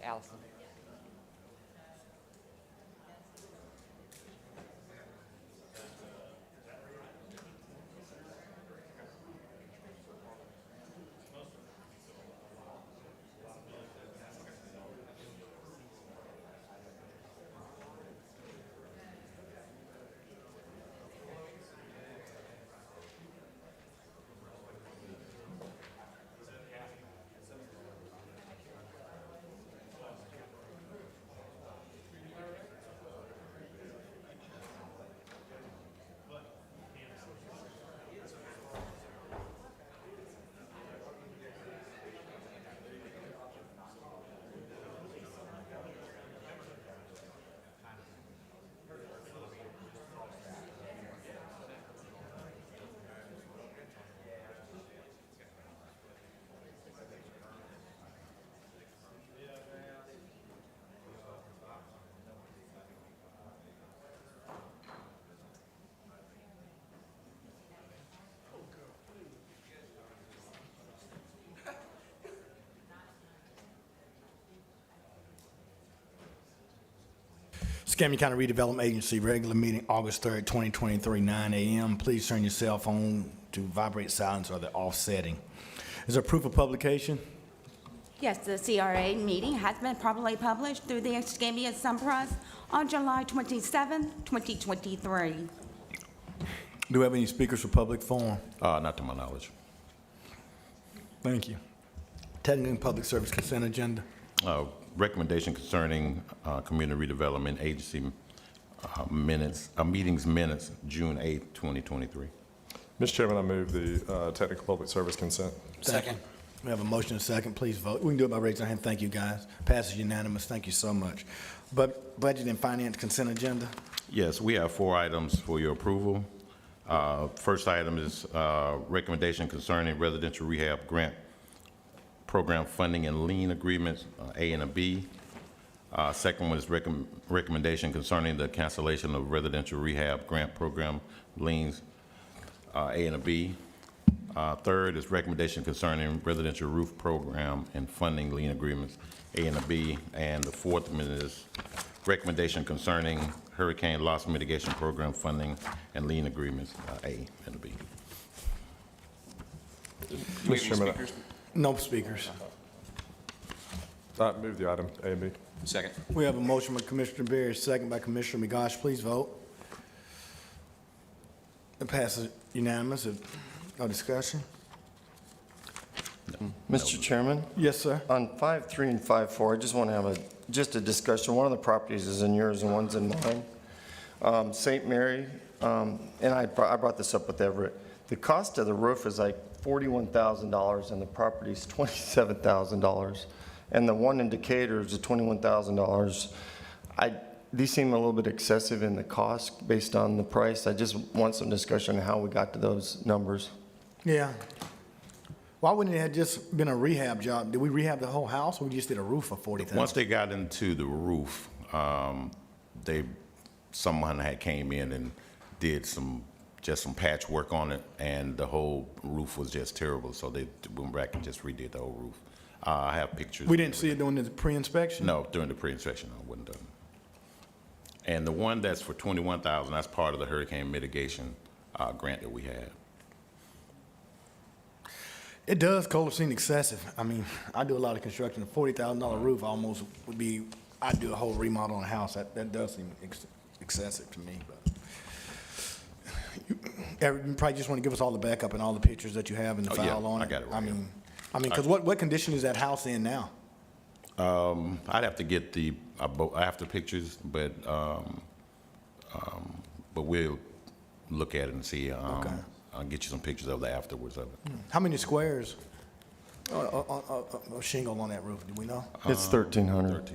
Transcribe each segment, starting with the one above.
Allison. Escambia County Redevelopment Agency, regular meeting, August 3rd, 2023, 9 a.m. Please turn your cell phone to vibrate silence or the offsetting. Is there proof of publication? Yes, the CRA meeting has been properly published through the Escambia Sun Press on July 27, 2023. Do we have any speakers for public forum? Not to my knowledge. Thank you. Technical and public service consent agenda. Recommendation concerning Community Redevelopment Agency meetings minutes, June 8th, 2023. Mr. Chairman, I move the technical public service consent. Second. We have a motion and a second. Please vote. We can do it by raising our hand. Thank you, guys. Passes unanimous. Thank you so much. But budget and finance consent agenda. Yes, we have 4 items for your approval. First item is recommendation concerning residential rehab grant program funding and lien agreements, A and a B. Second one is recommendation concerning the cancellation of residential rehab grant program liens, A and a B. Third is recommendation concerning residential roof program and funding lien agreements, A and a B. And the fourth one is recommendation concerning hurricane loss mitigation program funding and lien agreements, A and a B. Mr. Chairman, No speakers. I move the item A and B. Second. We have a motion by Commissioner Berry, second by Commissioner McGosh. Please vote. It passes unanimous. No discussion? Mr. Chairman, Yes, sir. on 5.3 and 5.4, I just want to have just a discussion. One of the properties is in yours and one's in mine. St. Mary, and I brought this up with Everett. The cost of the roof is like $41,000 and the property's $27,000. And the one in Decatur is $21,000. These seem a little bit excessive in the cost based on the price. I just want some discussion on how we got to those numbers. Yeah. Why wouldn't it have just been a rehab job? Did we rehab the whole house, or we just did a roof for $40,000? Once they got into the roof, someone had came in and did some patchwork on it, and the whole roof was just terrible. So they went back and just redid the whole roof. I have pictures. We didn't see it during the pre-inspection? No, during the pre-inspection, I wouldn't have done. And the one that's for $21,000, that's part of the hurricane mitigation grant that we had. It does seem excessive. I mean, I do a lot of construction. A $40,000 roof almost would be, I'd do a whole remodel on a house. That does seem excessive to me. But you probably just want to give us all the backup and all the pictures that you have in the file on it. I got it right here. Because what condition is that house in now? I'd have to get the after pictures, but we'll look at it and see. Okay. I'll get you some pictures of the afterwards of it. How many squares shingle on that roof? Do we know? It's 1,300.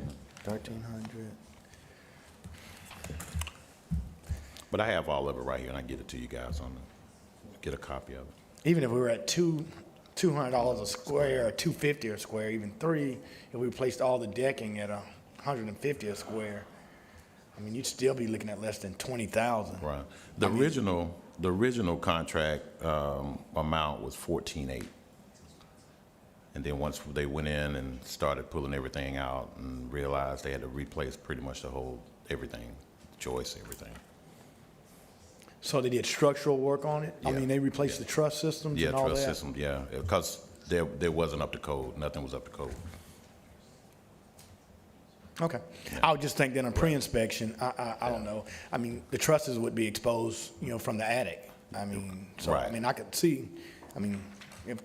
1,300. But I have all of it right here, and I get it to you guys get a copy of it. Even if we were at $200 a square, or $250 a square, even $3, if we replaced all the decking at $150 a square, I mean, you'd still be looking at less than $20,000. Right. The original contract amount was $14,800, And then once they went in and started pulling everything out and realized they had to replace pretty much the whole, everything, joists, everything. So they did structural work on it? I Yeah. mean, they replaced the truss systems Yeah, and all that? truss system, yeah, because there wasn't up to code, nothing was up to code. Okay. I would just think that on pre-inspection, I don't know. I mean, the trusses would be exposed, from the attic. I mean, so, I Right. mean, I could see, if,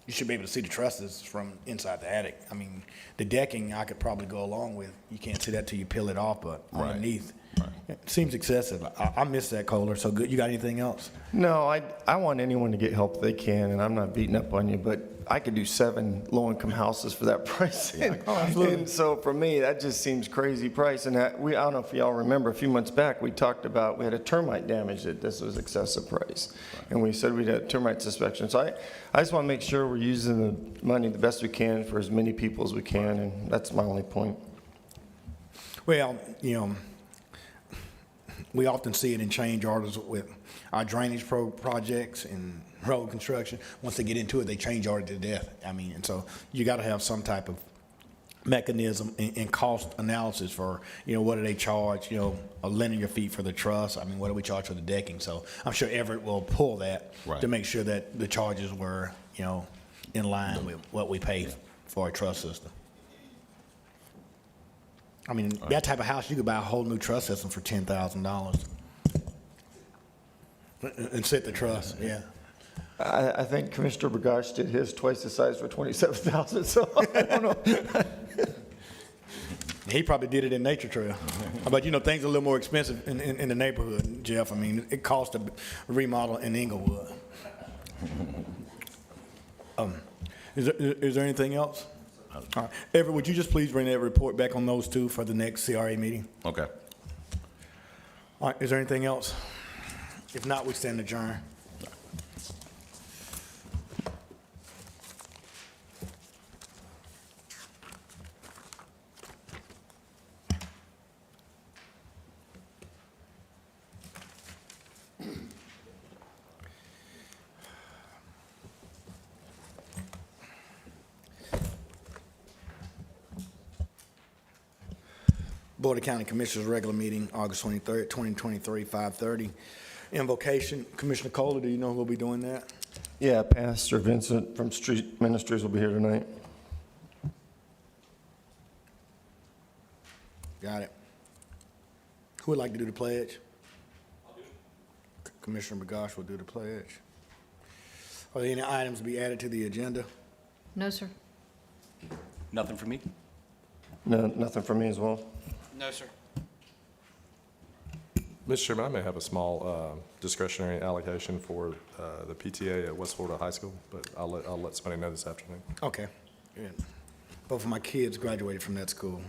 you should be able to see the trusses from inside the attic. I mean, the decking, I could probably go along with. You can't see that till you peel it off, but Right. underneath, Right. it seems excessive. I miss that, Kohler, so good. You got anything else? No, I want anyone to get help they can, and I'm not beating up on you, but I could do 7 low-income houses for that price. And so for me, that just seems crazy price. And I don't know if y'all remember, a few months back, we talked about, we had a termite damage, that this was excessive price. And we said we'd have termite inspection. So I just want to make sure we're using the money the best we can for as many people as we can, and that's my only point. Well, we often see it in change orders with our drainage projects and road construction. Once they get into it, they change order to death. I mean, and so you got to have some type of mechanism and cost analysis for, what do they charge, a linear feet for the truss? I mean, what do we charge for the decking? So I'm sure Everett will pull that Right. to make sure that the charges were, in line with what we pay for a truss system. I mean, that type of house, you could buy a whole new truss system for $10,000 and set the truss, yeah. I think Commissioner Bergosh did his twice the size for $27,000, so I don't know. He probably did it in Nature Trail. But, things are a little more expensive in the neighborhood, Jeff. I mean, it costs to remodel in Inglewood. Is there anything else? All right. Everett, would you just please bring that report back on those two for the next CRA meeting? Okay. All right, is there anything else? If not, we stand adjourned. Board of County Commissioners regular meeting, August 23rd, 2023, 5:30. Invocation, Commissioner Kohler, do you know who will be doing that? Yeah, Pastor Vincent from Street Ministries will be here tonight. Got it. Who would like to do the pledge? I'll do it. Commissioner Bergosh will do the pledge. Are there any items to be added to the agenda? No, sir. Nothing for me? No, nothing for me as well. No, sir. Mr. Chairman, I may have a small discretionary allocation for the PTA at West Florida High School, but I'll let somebody know this afternoon. Okay. Good. Both of my kids graduated from that school.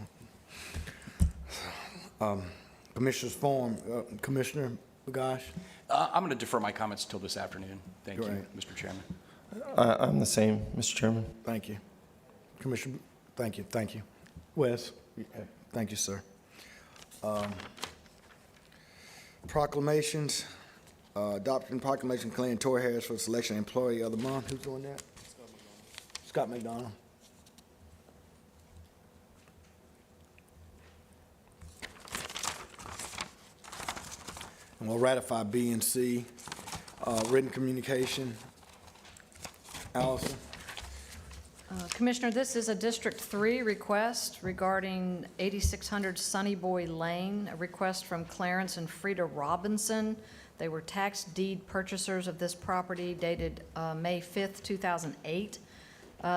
Commissioner's Forum, Commissioner Bergosh? I'm going to defer my comments until this afternoon. Thank you, Great. Mr. Chairman. I'm the same, Mr. Chairman. Thank you. Commissioner, thank you. Wes? Thank you, sir. Proclamations, adopting proclamation declaring Tori Harris for selection employee of the month. Who's doing that? Scott McDonald. And we'll ratify B and C, written communication. Allison? Commissioner, this is a District 3 request regarding 8600 Sunny Boy Lane, a request from Clarence and Frida Robinson. They were tax deed purchasers of this property dated May 5th, 2008.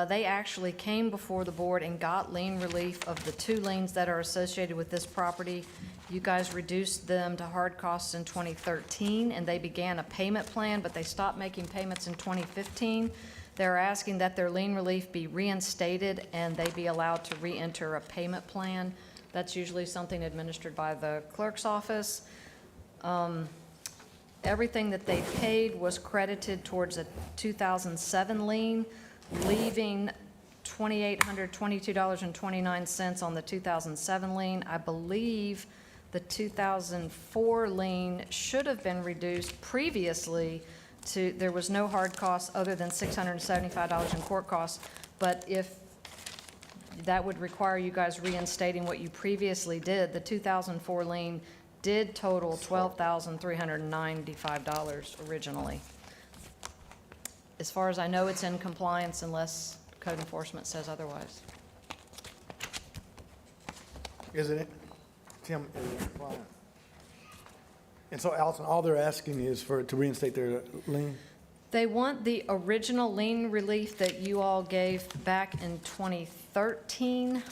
They actually came before the board and got lien relief of the 2 liens that are associated with this property. You guys reduced them to hard costs in 2013, and they began a payment plan, but they stopped making payments in 2015. They're asking that their lien relief be reinstated and they be allowed to re-enter a payment plan. That's usually something administered by the clerk's office. Everything that they paid was credited towards a 2007 lien, leaving $2,822.29 on the 2007 lien. I believe the 2004 lien should have been reduced previously to, there was no hard costs other than $675 in court costs, But if, that would require you guys reinstating what you previously did. The 2004 lien did total $12,395 originally. As far as I know, it's in compliance unless code enforcement says otherwise. Isn't it? Tim, is it compliant? And so Allison, all they're asking is to reinstate their lien? They want the original lien relief that you all gave back in 2013,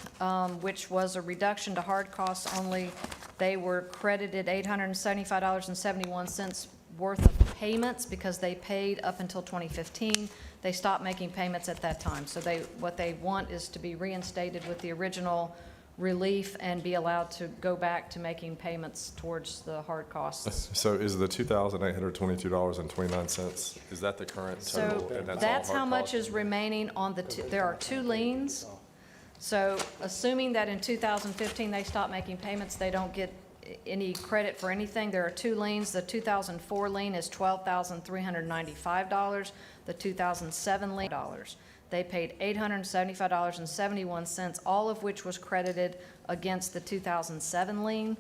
which was a reduction to hard costs only. They were credited $875.71 worth of payments because they paid up until 2015. They stopped making payments at that time. So what they want is to be reinstated with the original relief and be allowed to go back to making payments towards the hard costs. So is the $2,822.29, is that the current total? So and all that's hard how much costs? is remaining on there are two liens. So assuming that in 2015 they stop making payments, they don't get any credit for anything. There are two liens. The 2004 lien is $12,395. The 2007 lien, they paid $875.71, all of which was credited against the 2007 lien,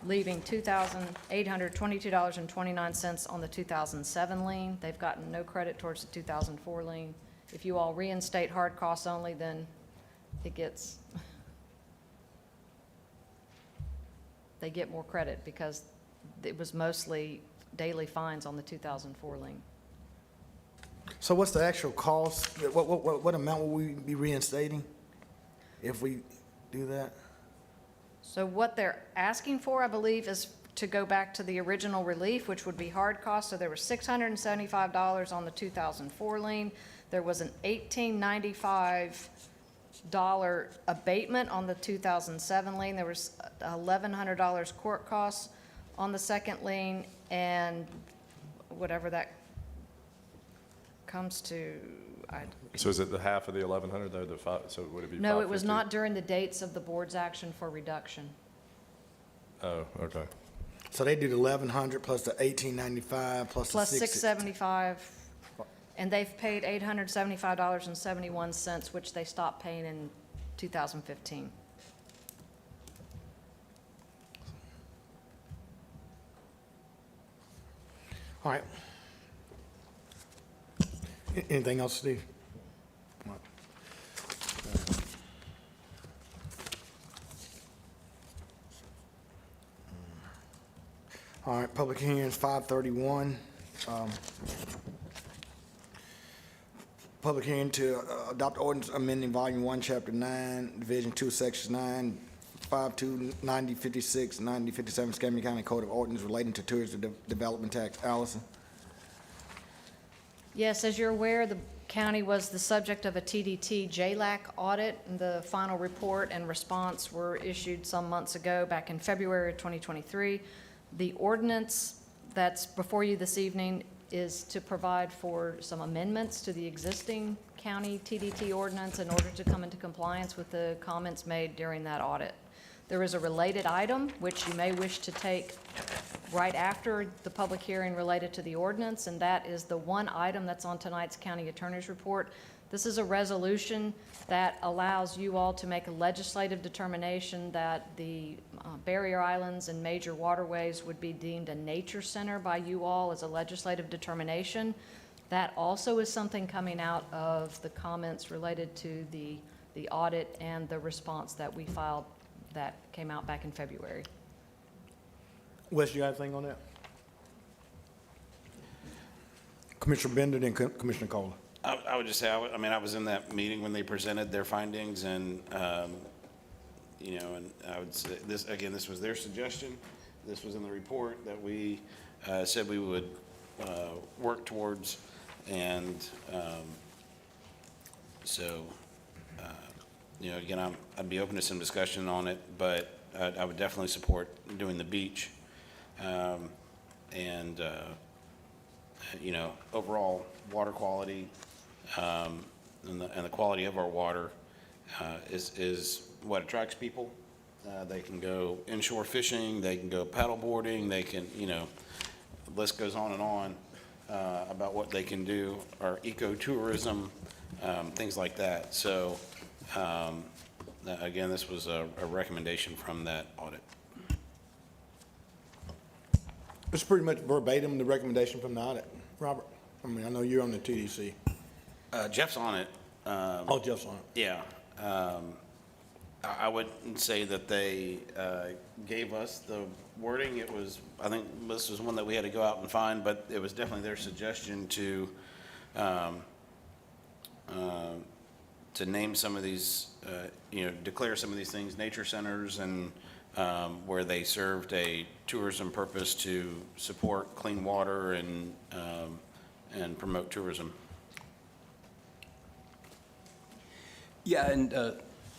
leaving $2,822.29 on the 2007 lien. They've gotten no credit towards the 2004 lien. If you all reinstate hard costs only, then it gets, they get more credit because it was mostly daily fines on the 2004 lien. So what's the actual cost? What amount will we be reinstating if we do that? So what they're asking for, I believe, is to go back to the original relief, which would be hard costs. So there was $675 on the 2004 lien. There was an $1,895 abatement on the 2007 lien. There was $1,100 court costs on the second lien, and whatever that comes to, So is it the half of the 1,100 though, the five, so would it be 550? no, it was not during the dates of the board's action for reduction. Oh, okay. So they did 1,100 plus the 1,895 plus the Plus 60. 675, and they've paid $875.71, which they stopped paying in 2015. All right. Anything else, Steve? All right, public hearings, 5:31. Public hearing to adopt ordinance amending Volume 1, Chapter 9, Division 2, Sections 9, 52, 90, 56, 90, 57, Escambia County Code of Ordinance relating to tourism development tax. Allison? Yes, as you're aware, the county was the subject of a TDT JLAC audit, and the final report and response were issued some months ago, back in February of 2023. The ordinance that's before you this evening is to provide for some amendments to the existing county TDT ordinance in order to come into compliance with the comments made during that audit. There is a related item, which you may wish to take right after the public hearing related to the ordinance, and that is the one item that's on tonight's county attorney's report. This is a resolution that allows you all to make a legislative determination that the barrier islands and major waterways would be deemed a nature center by you all as a legislative determination. That also is something coming out of the comments related to the audit and the response that we filed that came out back in February. Wes, you got anything on that? Commissioner Bender, then Commissioner Kohler. I would just say, I was in that meeting when they presented their findings, and, and I would say, this was their suggestion. This was in the report that we said we would work towards, and again, I'd be open to some discussion on it, but I would definitely support doing the beach. Overall water quality and the quality of our water is what attracts people. They can go inshore fishing, they can go paddle boarding, they can, the list goes on and on about what they can do. Our ecotourism things like that. So, again, this was a recommendation from that audit. It's pretty much verbatim the recommendation from the audit, Robert. I mean, I know you're on the TDC. Jeff's on it. Oh, Jeff's on it. Yeah. I wouldn't say that they gave us the wording. It was, I think this was one that we had to go out and find, but it was definitely their suggestion to name some of these, declare some of these things nature centers, and where they served a tourism purpose to support clean water and promote tourism. Yeah, and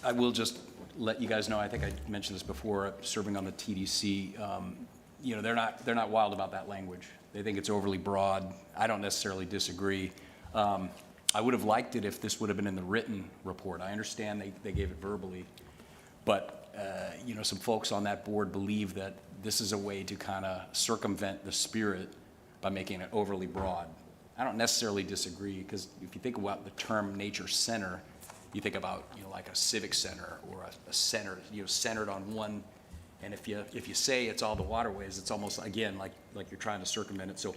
I will just let you guys know, I think I mentioned this before, serving on the TDC, they're not wild about that language. They think it's overly broad. I don't necessarily disagree. I would have liked it if this would have been in the written report. I understand they gave it verbally, but, some folks on that board believe that this is a way to kind of circumvent the spirit by making it overly broad. I don't necessarily disagree, because if you think about the term nature center, you think about, like a civic center or a center, centered on one. And if you say it's all the waterways, it's almost, again, like you're trying to circumvent it. So,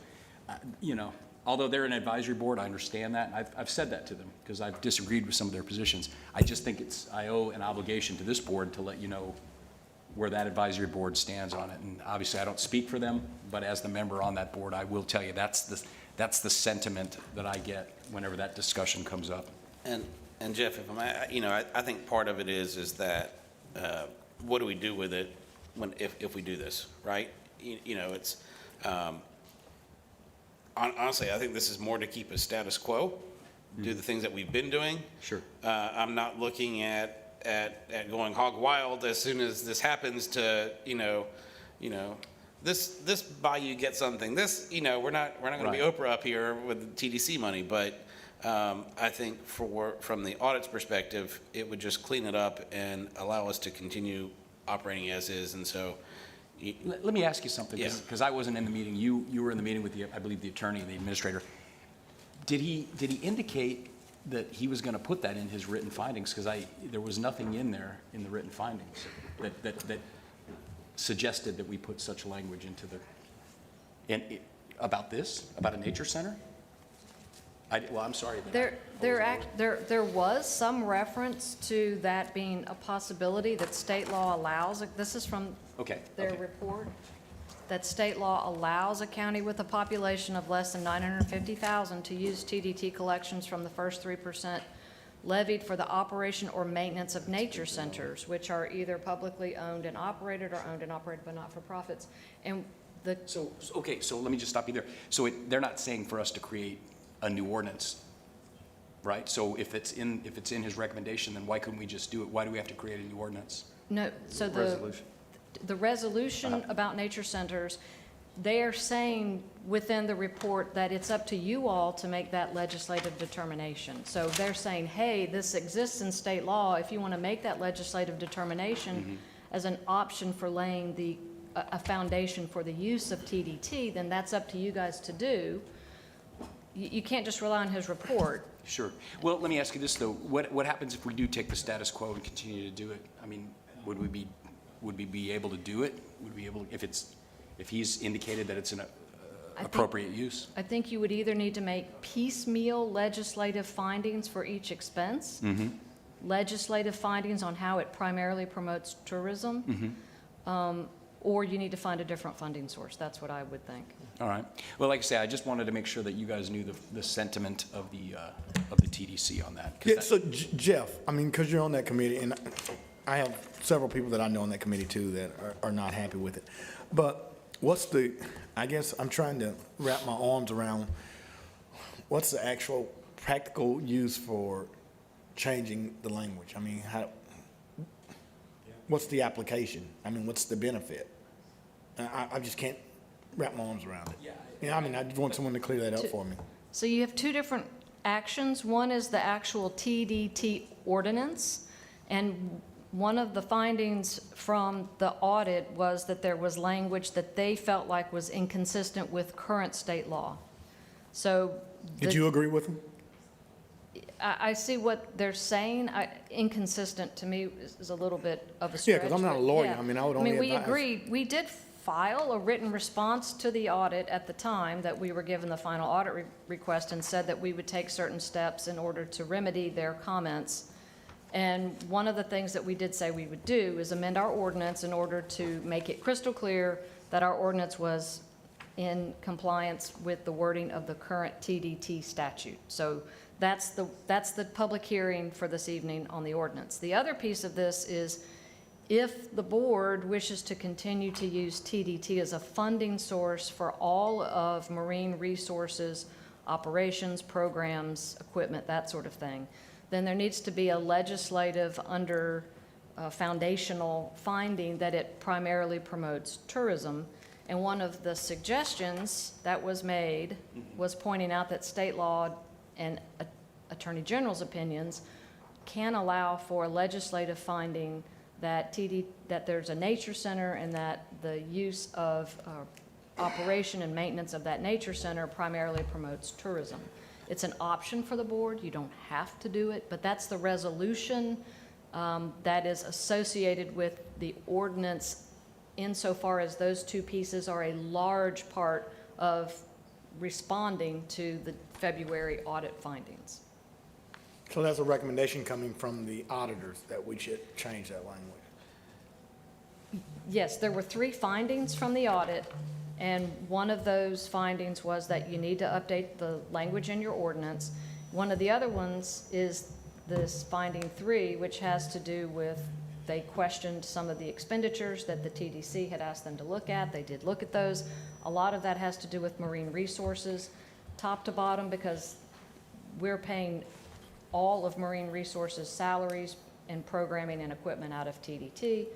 although they're an advisory board, I understand that. And I've said that to them because I've disagreed with some of their positions. I just think I owe an obligation to this board to let you know where that advisory board stands on it. And obviously, I don't speak for them, but as the member on that board, I will tell you that's the sentiment that I get whenever that discussion comes up. And Jeff, I think part of it is that what do we do with it if we do this, right? It's honestly, I think this is more to keep a status quo, do the things that we've been doing. Sure. I'm not looking at going hog wild as soon as this happens to this bayou gets something. This we're not going to be Oprah up here with the TDC money, but. I think from the audit's perspective, it would just clean it up and allow us to continue operating as is. And so, Let me ask you something, Yeah. because I wasn't in the meeting. You were in the meeting with I believe the attorney and the administrator. Did he indicate that he was going to put that in his written findings? Because there was nothing in there in the written findings that suggested that we put such language into about a nature center. I'm sorry. There was some reference to that being a possibility that state law allows. This is from their report, that state law allows a county with a population of less than 950,000 to use TDT collections from the first 3% levied for the operation or maintenance of nature centers, which are either publicly owned and operated or owned and operated by not-for-profits. And So let me just stop you there. So they're not saying for us to create a new ordinance, right? So if it's in his recommendation, then why couldn't we just do it? Why do we have to create a new ordinance? no, so Resolution. the resolution about nature centers, they are saying within the report that it's up to you all to make that legislative determination. So they're saying, hey, this exists in state law. If you want to make that legislative determination as an option for laying a foundation for the use of TDT, then that's up to you guys to do. You can't just rely on his report. Sure. Well, let me ask you this, though. What happens if we do take the status quo and continue to do it? I mean, would we be able to do it? Would we be able, if he's indicated that it's an appropriate use? I think you would either need to make piecemeal legislative findings for each expense, legislative findings on how it primarily promotes tourism, or you need to find a different funding source. That's what I would think. All right. Well, like I say, I just wanted to make sure that you guys knew the sentiment of the TDC on that. 'Cause Yeah, that- so Jeff, I mean, because you're on that committee, and I have several people that I know on that committee too that are not happy with it. But I guess I'm trying to wrap my arms around, what's the actual practical use for changing the language? I mean, what's the application? I mean, what's the benefit? I just can't wrap my arms around it. Yeah, I mean, I just want someone to clear that up for me. So you have two different actions. One is the actual TDT ordinance, and one of the findings from the audit was that there was language that they felt like was inconsistent with current state law. So Did you agree with them? I see what they're saying. Inconsistent to me is a little bit of a Yeah, stretch. 'cause I'm not a but lawyer. yeah. I mean, I would only we advise- agreed, we did file a written response to the audit at the time that we were given the final audit request and said that we would take certain steps in order to remedy their comments. And one of the things that we did say we would do is amend our ordinance in order to make it crystal clear that our ordinance was in compliance with the wording of the current TDT statute. So that's the public hearing for this evening on the ordinance. The other piece of this is if the board wishes to continue to use TDT as a funding source for all of marine resources, operations, programs, equipment, that sort of thing, then there needs to be a legislative foundational finding that it primarily promotes tourism. And one of the suggestions that was made was pointing out that state law and Attorney General's opinions can allow for legislative finding that that there's a nature center and that the use of operation and maintenance of that nature center primarily promotes tourism. It's an option for the board. You don't have to do it, but that's the resolution that is associated with the ordinance insofar as those two pieces are a large part of responding to the February audit findings. So that's a recommendation coming from the auditors that we should change that language. Yes, there were 3 findings from the audit, and one of those findings was that you need to update the language in your ordinance. One of the other ones is this finding 3, which has to do with, they questioned some of the expenditures that the TDC had asked them to look at. They did look at those. A lot of that has to do with marine resources, top to bottom, because we're paying all of marine resources salaries and programming and equipment out of TDT.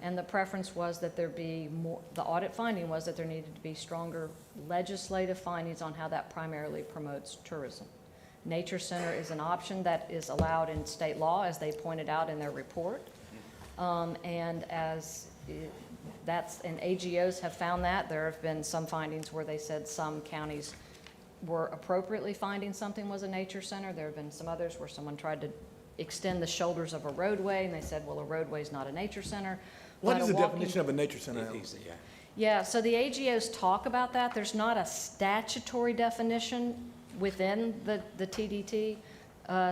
And the preference was that there be more, the audit finding was that there needed to be stronger legislative findings on how that primarily promotes tourism. Nature Center is an option that is allowed in state law, as they pointed out in their report. And and AGOs have found that. There have been some findings where they said some counties were appropriately finding something was a nature center. There have been some others where someone tried to extend the shoulders of a roadway, and they said, well, a roadway is not a nature center. What But is a the walking- definition of a nature center? Alan? Yeah, so the AGOs talk about that. There's not a statutory definition within the TDT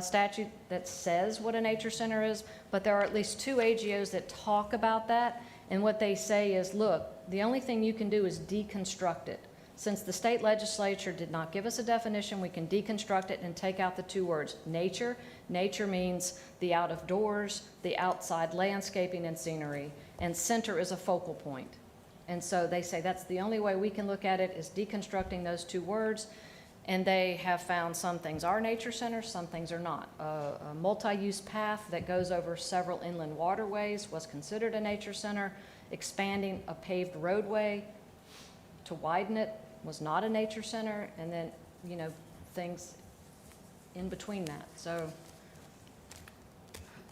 statute that says what a nature center is, but there are at least 2 AGOs that talk about that. And what they say is, look, the only thing you can do is deconstruct it. Since the state legislature did not give us a definition, we can deconstruct it and take out the 2 words, nature. Nature means the out of doors, the outside landscaping and scenery, and center is a focal point. And so they say that's the only way we can look at it is deconstructing those 2 words. And they have found some things are nature centers, some things are not. A multi-use path that goes over several inland waterways was considered a nature center. Expanding a paved roadway to widen it was not a nature center. And then, things in between that. So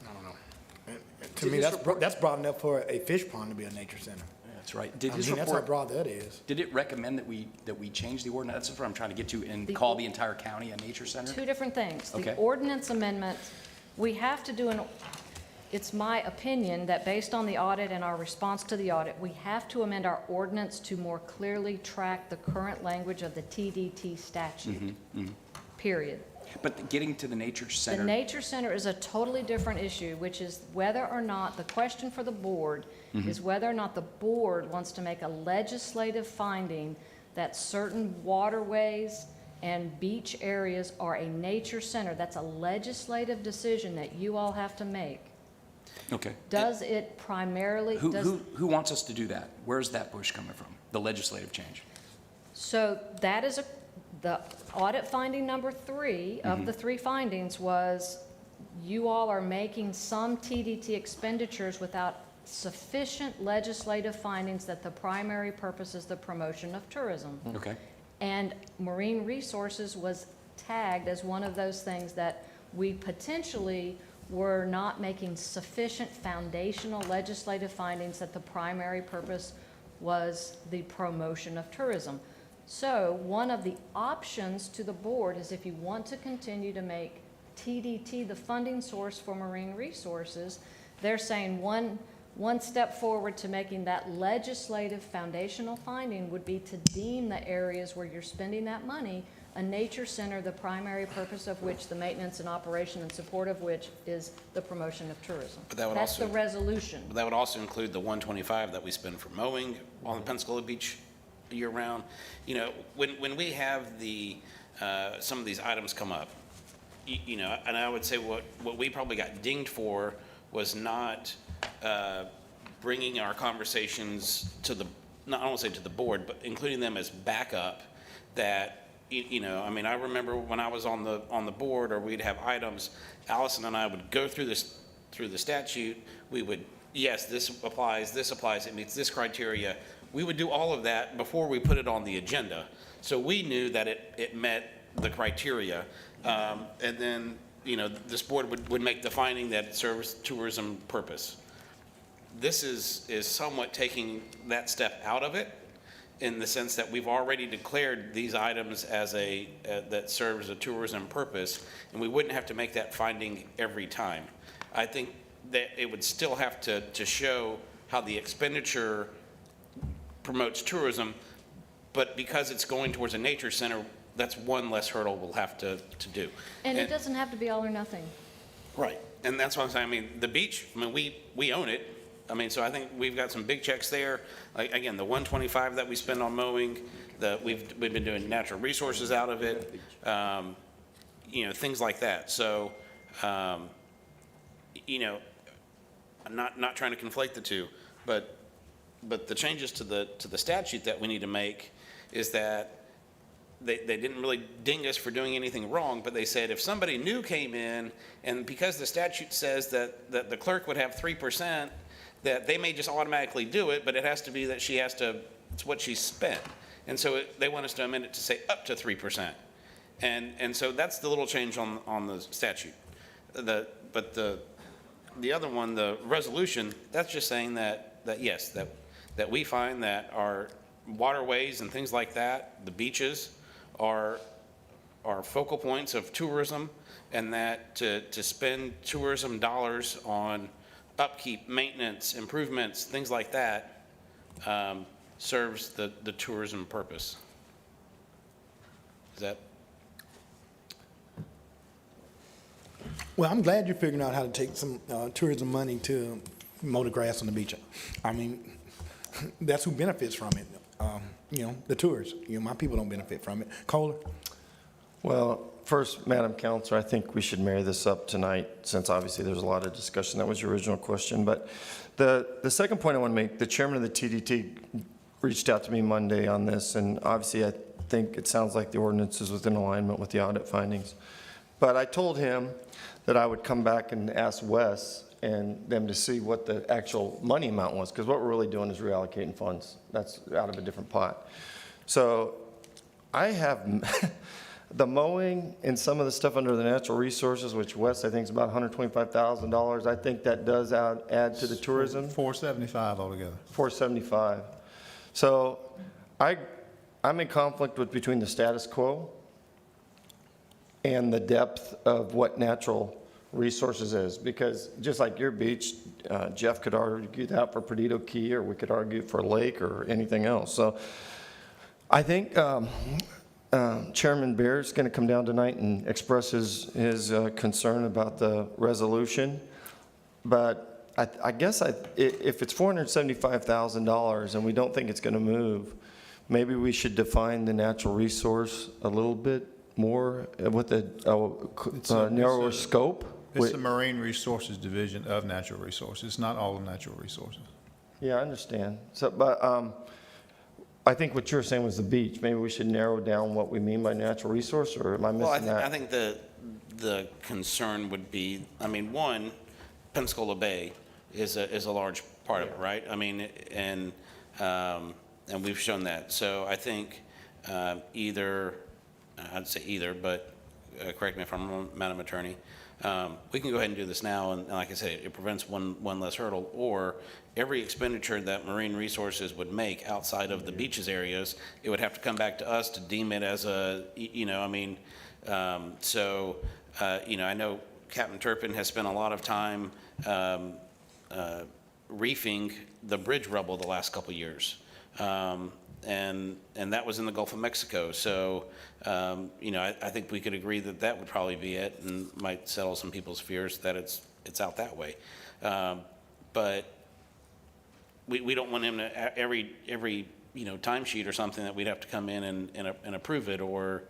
I don't know. To me, that's broad enough for a fish pond to be a nature center. That's right. I Did his mean, that's how report, broad that is. did it recommend that we change the ordinance? That's what I'm trying to get to, and call the entire county a nature center? 2 different things. The Okay. ordinance amendment, we have to do it's my opinion that based on the audit and our response to the audit, we have to amend our ordinance to more clearly track the current language of the TDT statute, period. But getting to the nature The center, nature center is a totally different issue, which is whether or not, the question for the board is whether or not the board wants to make a legislative finding that certain waterways and beach areas are a nature center. That's a legislative decision that you all have to make. okay. Does it primarily, Who wants us to do that? Where's that push coming from? The legislative change? so that is the audit finding number 3 of the 3 findings was you all are making some TDT expenditures without sufficient legislative findings that the primary purpose is the promotion of tourism. Okay. And marine resources was tagged as one of those things that we potentially were not making sufficient foundational legislative findings that the primary purpose was the promotion of tourism. So one of the options to the board is if you want to continue to make TDT, the funding source for marine resources, they're saying one step forward to making that legislative foundational finding would be to deem the areas where you're spending that money a nature center, the primary purpose of which, the maintenance and operation and support of which is the promotion of tourism. But that would That's the also- resolution. But that would also include the 125 that we spend for mowing on Pensacola Beach year-round. You know, when we have the, some of these items come up, you know, and I would say what we probably got dinged for was not bringing our conversations to the, not, I don't want to say to the board, but including them as backup that, you know, I mean, I remember when I was on the board, or we'd have items, Allison and I would go through the statute, we would, yes, this applies, it meets this criteria. We would do all of that before we put it on the agenda. So we knew that it met the criteria. And then, you know, this board would make the finding that it serves tourism purpose. This is somewhat taking that step out of it, in the sense that we've already declared these items as that serves a tourism purpose, and we wouldn't have to make that finding every time. I think that it would still have to show how the expenditure promotes tourism, but because it's going towards a nature center, that's one less hurdle we'll have to do. And it doesn't have to be all or nothing. Right, and that's what I'm saying. I mean, the beach, I mean, we own it. I mean, so I think we've got some big checks there. Like, again, the 125 that we spend on mowing, we've been doing natural resources out of it, you know, things like that. So, you know, I'm not trying to conflate the two, but the changes to the statute that we need to make is that they didn't really ding us for doing anything wrong, but they said if somebody new came in, and because the statute says that the clerk would have 3%, that they may just automatically do it, but it has to be that it's what she spent. And so they want us to amend it to say up to 3%. And so that's the little change on the statute. But the other one, the resolution, that's just saying that yes, that we find that our waterways and things like that, the beaches, are focal points of tourism, and that to spend tourism dollars on upkeep, maintenance, improvements, things like that, serves the tourism purpose. Is that? Well, I'm glad you're figuring out how to take some tourism money to mow the grass on the beach. I mean, that's who benefits from it. You know, the tourists. You know, my people don't benefit from it. Kohler? Well, first, Madam Counselor, I think we should marry this up tonight, since obviously there's a lot of discussion. That was your original question. But the second point I want to make, the chairman of the TDT reached out to me Monday on this, and obviously I think it sounds like the ordinance is within alignment with the audit findings. But I told him that I would come back and ask Wes and them to see what the actual money amount was, because what we're really doing is reallocating funds. That's out of a different pot. So I have the mowing and some of the stuff under the natural resources, which Wes, I think, is about $125,000. I think that does add to the tourism. 475 altogether. 475. So I'm in conflict between the status quo and the depth of what natural resources is, because just like your beach, Jeff could argue that for Perdido Key, or we could argue for Lake or anything else. So I think Chairman Bear is going to come down tonight and express his concern about the resolution. But I guess if it's $475,000 and we don't think it's going to move, maybe we should define the natural resource a little bit more with a narrower scope. It's the Marine Resources Division of Natural Resources. It's not all of natural resources. Yeah, I understand. So, but I think what you were saying was the beach. Maybe we should narrow down what we mean by natural resource, or am I missing Well, that? I think the concern would be, I mean, one, Pensacola Bay is a large part of it, right? I mean, and we've shown that. So I think either, I'd say either, but correct me if I'm wrong, Madam Attorney, we can go ahead and do this now, and like I say, it prevents one less hurdle, or every expenditure that Marine Resources would make outside of the beaches areas, it would have to come back to us to deem it as a, you know, I mean, so I know Captain Turpin has spent a lot of time reefing the bridge rubble the last couple of years. And that was in the Gulf of Mexico. So, I think we could agree that that would probably be it and might settle some people's fears that it's out that way. But we don't want him to, every timesheet or something that we'd have to come in and approve it, or,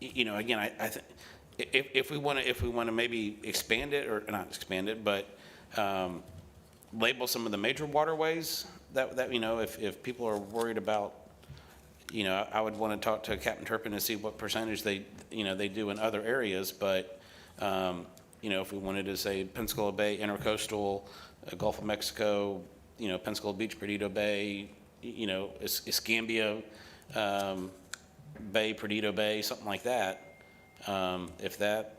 again, I think if we want to maybe expand it, or not expand it, but label some of the major waterways that if people are worried about, I would want to talk to Captain Turpin and see what percentage they do in other areas. But if we wanted to say Pensacola Bay, Intercoastal, Gulf of Mexico, Pensacola Beach, Perdido Bay, Escambia Bay, Perdido Bay, something like that. If that,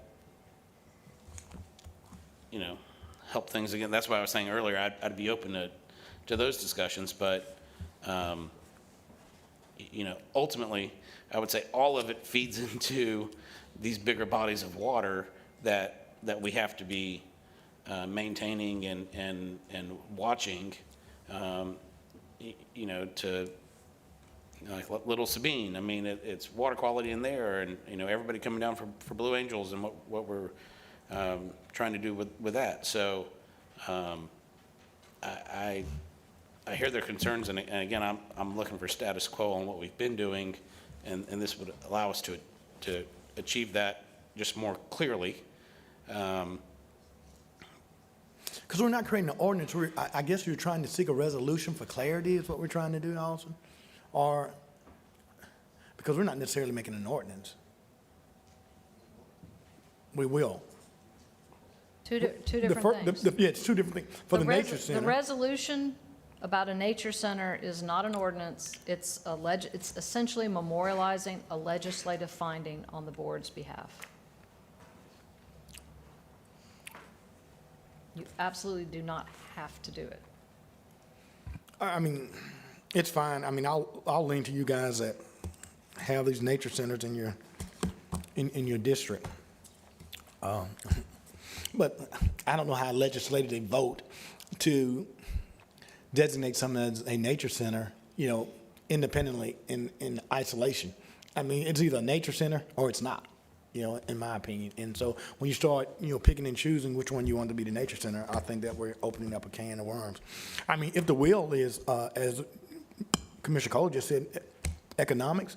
help things again. That's why I was saying earlier, I'd be open to those discussions. But, ultimately, I would say all of it feeds into these bigger bodies of water that we have to be maintaining and watching, to, like Little Sabine. I mean, it's water quality in there, and, everybody coming down for Blue Angels and what we're trying to do with that. So I hear their concerns, and again, I'm looking for status quo on what we've been doing, and this would allow us to achieve that just more clearly. Because we're not creating an ordinance, I guess you're trying to seek a resolution for clarity is what we're trying to do, Allison? Or, because we're not necessarily making an ordinance. We will. Two different things. Yeah, it's two different things. For the nature The center, resolution about a nature center is not an ordinance. It's essentially memorializing a legislative finding on the board's behalf. You absolutely do not have to do it. I mean, it's fine. I mean, I'll lean to you guys that have these nature centers in your district. But I don't know how legislators vote to designate something as a nature center, independently in isolation. I mean, it's either a nature center or it's not, in my opinion. And so when you start, picking and choosing which one you want to be the nature center, I think that we're opening up a can of worms. I mean, if the will is, as Commissioner Cole just said, economics,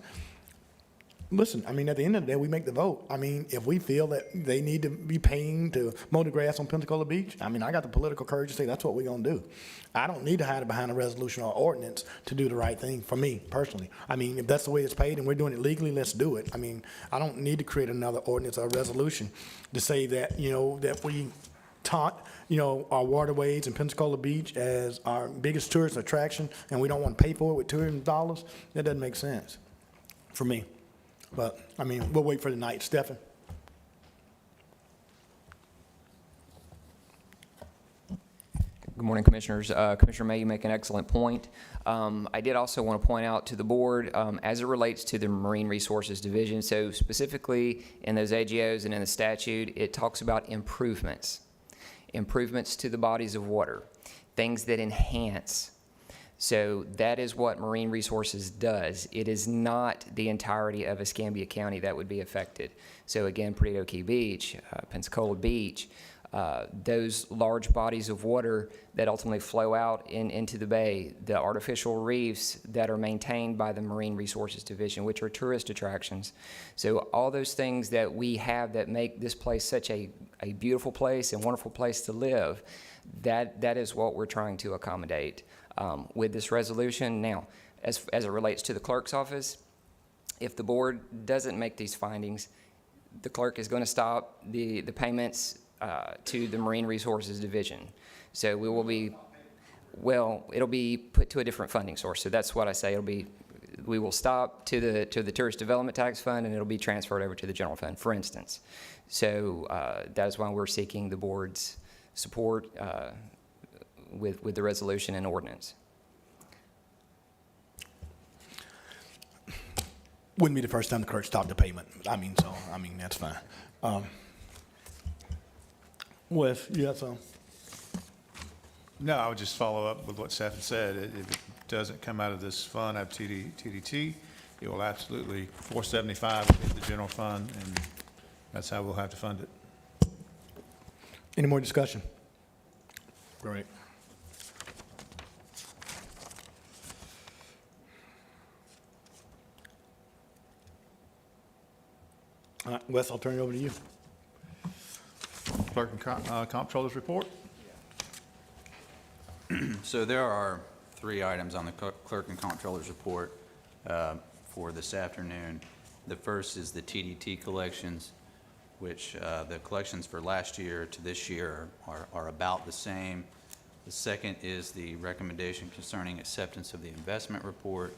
listen, I mean, at the end of the day, we make the vote. I mean, if we feel that they need to be paying to mow the grass on Pensacola Beach, I mean, I got the political courage to say that's what we're going to do. I don't need to hide behind a resolution or ordinance to do the right thing for me personally. I mean, if that's the way it's paid and we're doing it legally, let's do it. I mean, I don't need to create another ordinance or resolution to say that, that we taught, our waterways in Pensacola Beach as our biggest tourist attraction and we don't want to pay for it with tourism dollars. That doesn't make sense for me. But, I mean, we'll wait for the night. Stephen? Good morning, Commissioners. Commissioner May, you make an excellent point. I did also want to point out to the board, as it relates to the Marine Resources Division, so specifically in those AGOs and in the statute, it talks about improvements to the bodies of water, things that enhance. So that is what Marine Resources does. It is not the entirety of Escambia County that would be affected. So again, Perdido Key Beach, Pensacola Beach, those large bodies of water that ultimately flow out into the bay, the artificial reefs that are maintained by the Marine Resources Division, which are tourist attractions. So all those things that we have that make this place such a beautiful place and wonderful place to live, that is what we're trying to accommodate with this resolution. Now, as it relates to the clerk's office, if the board doesn't make these findings, the clerk is going to stop the payments to the Marine Resources Division. So we will be, it'll be put to a different funding source. So that's what I say. We will stop to the Tourist Development Tax Fund, and it'll be transferred over to the general fund, for instance. So that is why we're seeking the board's support with the resolution and ordinance. Wouldn't be the first time the clerk stopped the payment. That's fine. Wes, you got some? No, I would just follow up with what Stephen said. If it doesn't come out of this fund, out of TDT, it will absolutely, 475 will hit the general fund, and that's how we'll have to fund it. Any more discussion? Great. All right, Wes, I'll turn it over to you. Clerk and Comptroller's report. So there are 3 items on the clerk and comptroller's report for this afternoon. The first is the TDT collections, which the collections for last year to this year are about the same. The second is the recommendation concerning acceptance of the investment report.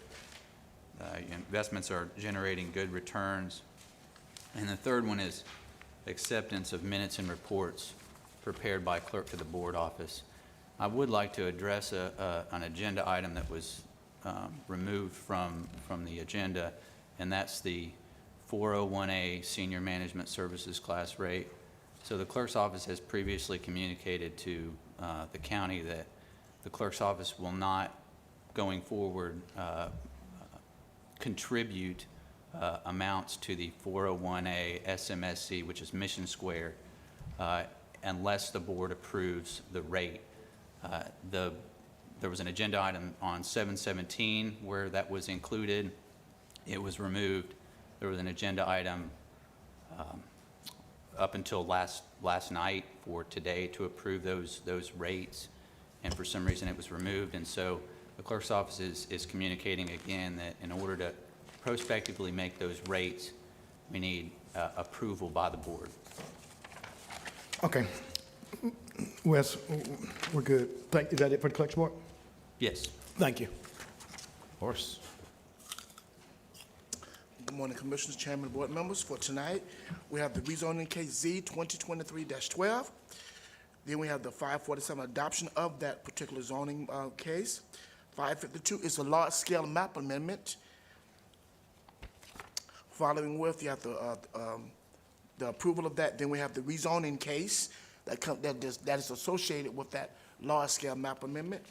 Investments are generating good returns. And the third one is acceptance of minutes and reports prepared by clerk to the board office. I would like to address an agenda item that was removed from the agenda, and that's the 401A Senior Management Services class rate. So the clerk's office has previously communicated to the county that the clerk's office will not, going forward, contribute amounts to the 401A SMSC, which is Mission Square, unless the board approves the rate. There was an agenda item on 717 where that was included. It was removed. There was an agenda item up until last night for today to approve those rates, and for some reason it was removed. And so the clerk's office is communicating again that in order to prospectively make those rates, we need approval by the board. Okay. Wes, we're good. Is that it for the clerk's report? Yes. Thank you. Horace. Good morning, Commissioners, Chairman, Board members. For tonight, we have the rezoning case Z 2023-12. Then we have the 547 adoption of that particular zoning case. 552 is a large-scale map amendment. Following with, you have the approval of that. Then we have the rezoning case that is associated with that large-scale map amendment.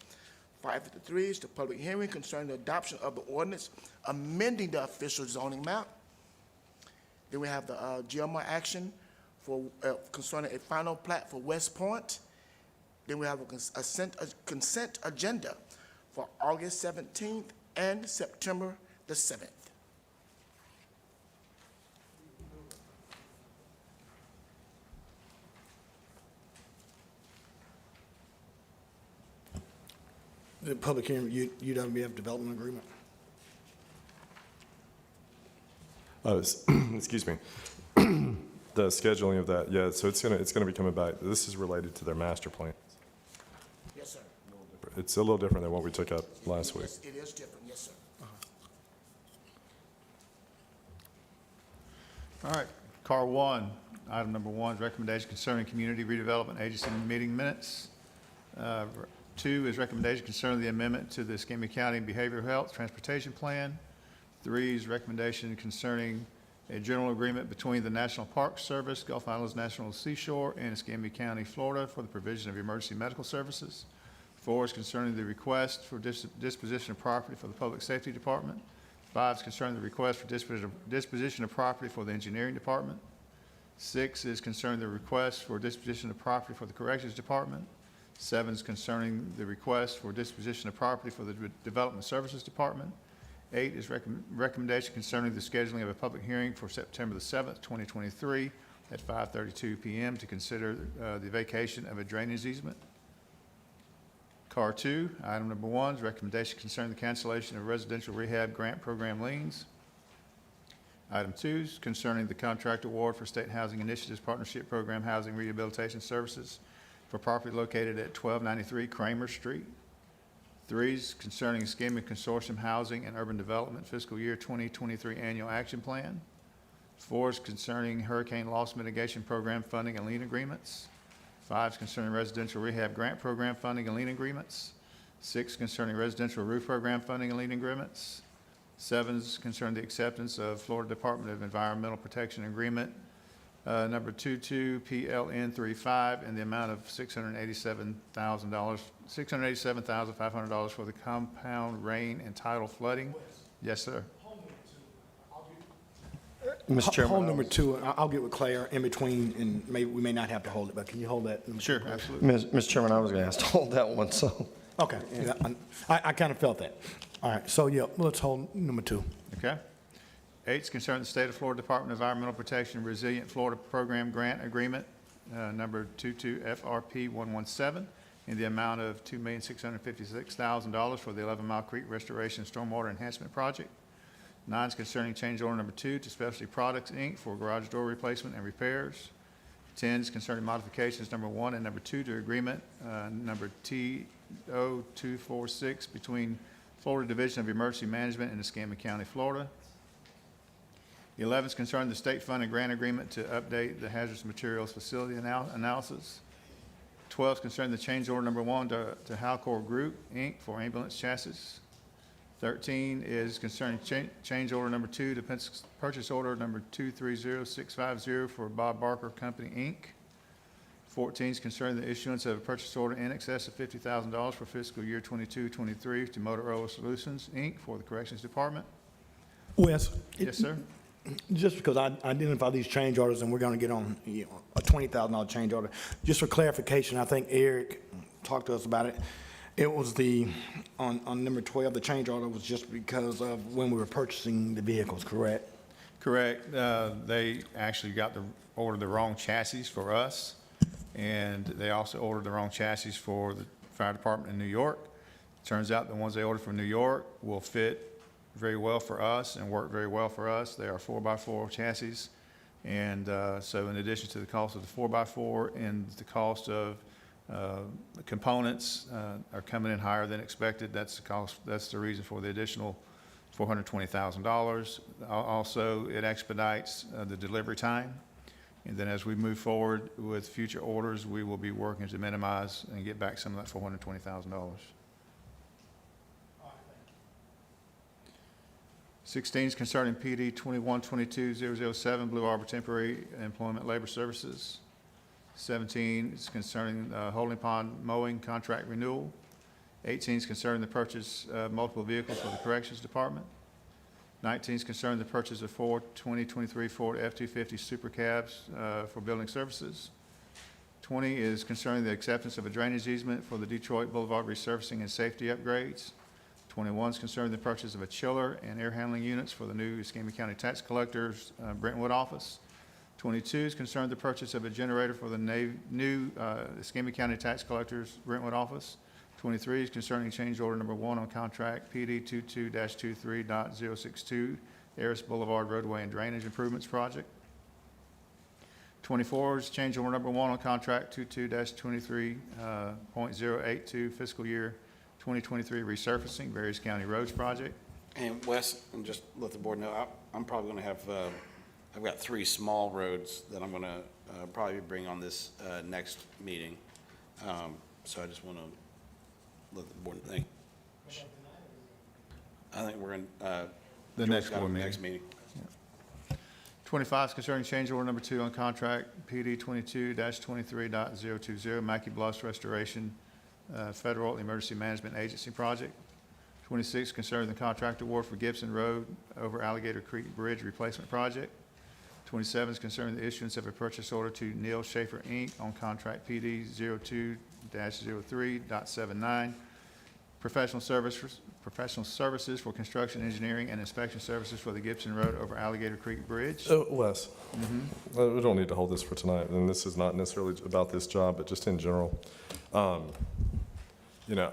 553 is the public hearing concerning the adoption of the ordinance amending the official zoning map. Then we have the GMR action for concerning a final plat for West Point. Then we have a consent agenda for August 17th and September the 7th. The public hearing, UWF development agreement. Excuse me. The scheduling of that, yeah, so it's gonna be coming back. This is related to their master plan. Yes, sir. It's a little different than what we took up last week. It is different, yes, sir. All right, CAR 1, item number 1 is recommendation concerning Community Redevelopment Agency meeting minutes. 2 is recommendation concerning the amendment to the Escambia County Behavioral Health Transportation Plan. 3 is recommendation concerning a general agreement between the National Park Service, Gulf Islands National Seashore, and Escambia County, Florida for the provision of emergency medical services. 4 is concerning the request for disposition of property for the Public Safety Department. 5 is concerning the request for disposition of property for the Engineering Department. 6 is concerning the request for disposition of property for the Corrections Department. 7 is concerning the request for disposition of property for the Development Services Department. 8 is recommendation concerning the scheduling of a public hearing for September the 7th, 2023 at 5:32 p.m. to consider the vacation of a drainage easement. CAR 2, item number 1 is recommendation concerning the cancellation of residential rehab grant program liens. Item 2 is concerning the contract award for State Housing Initiatives Partnership Program Housing Rehabilitation Services for property located at 1293 Kramer Street. 3 is concerning Escambia Consortium Housing and Urban Development Fiscal Year 2023 Annual Action Plan. 4 is concerning Hurricane Loss Mitigation Program funding and lien agreements. 5 is concerning Residential Rehab Grant Program funding and lien agreements. 6 concerning Residential Roof Program funding and lien agreements. 7 is concerning the acceptance of Florida Department of Environmental Protection Agreement, number 22PLN35, in the amount of $687,500 for the compound rain and tidal flooding. Yes, sir. Mr. Chairman. Hold number 2, I'll get with Claire in between, and maybe, we may not have to hold it, but can you hold that? Sure, absolutely. Mr. Chairman, I was going to ask to hold that one, so. Okay, yeah, I kind of felt that. All right, so yeah, let's hold number 2. Okay. 8 is concerning the State of Florida Department of Environmental Protection Resilient Florida Program Grant Agreement, number 22FRP117, in the amount of $2,656,000 for the 11 Mile Creek Restoration Stormwater Enhancement Project. 9 is concerning change order number 2 to Specialty Products, Inc. for garage door replacement and repairs. 10 is concerning modifications number 1 and number 2 to agreement number TO246 between Florida Division of Emergency Management and Escambia County, Florida. 11 is concerning the state funded grant agreement to update the hazardous materials facility analysis. 12 is concerning the change order number 1 to Halcor Group, Inc. for ambulance chassis. 13 is concerning change order number 2 to purchase order number 230650 for Bob Barker Company, Inc. 14 is concerning the issuance of a purchase order in excess of $50,000 for fiscal year 22-23 to Motorola Solutions, Inc. for the Corrections Department. Wes? Yes, sir. Just because I identify these change orders and we're going to get on a $20,000 change order, just for clarification, I think Eric talked to us about it. It was on number 12, the change order was just because of when we were purchasing the vehicles, correct? Correct. They actually ordered the wrong chassis for us, and they also ordered the wrong chassis for the fire department in New York. Turns out the ones they ordered from New York will fit very well for us and work very well for us. They are 4x4 chassis. And so in addition to the cost of the 4x4 and the cost of the components are coming in higher than expected, that's the cost, that's the reason for the additional $420,000. Also, it expedites the delivery time. And then as we move forward with future orders, we will be working to minimize and get back some of that $420,000. 16 is concerning PD 2122-007, Blue Arbor Temporary Employment Labor Services. 17 is concerning Holding Pond Mowing Contract Renewal. 18 is concerning the purchase of multiple vehicles for the Corrections Department. 19 is concerning the purchase of 4 2023 Ford F-250 Super Cabs for building services. 20 is concerning the acceptance of a drainage easement for the Detroit Boulevard resurfacing and safety upgrades. 21 is concerning the purchase of a chiller and air handling units for the new Escambia County Tax Collector's Brentwood office. 22 is concerned the purchase of a generator for the new Escambia County Tax Collector's Brentwood office. 23 is concerning change order number 1 on contract PD 22-23.062, Harris Boulevard Roadway and Drainage Improvements Project. 24 is change order number 1 on contract 22-23.082, fiscal year 2023 resurfacing various county roads project. And Wes, and just let the board know, I'm probably going to have, I've got 3 small roads that I'm going to probably bring on this next meeting. So I just want to let the board think. I think we're in The next board meeting. Next meeting. 25 is concerning change order number 2 on contract PD 22-23.020, Mackey Bluffs Restoration Federal Emergency Management Agency project. 26 concerning the contract award for Gibson Road over Alligator Creek Bridge replacement project. 27 is concerning the issuance of a purchase order to Neil Schaefer, Inc. on contract PD 02-03.79, professional services for construction, engineering, and inspection services for the Gibson Road over Alligator Creek Bridge. Wes, we don't need to hold this for tonight, and this is not necessarily about this job, but just in general. You know,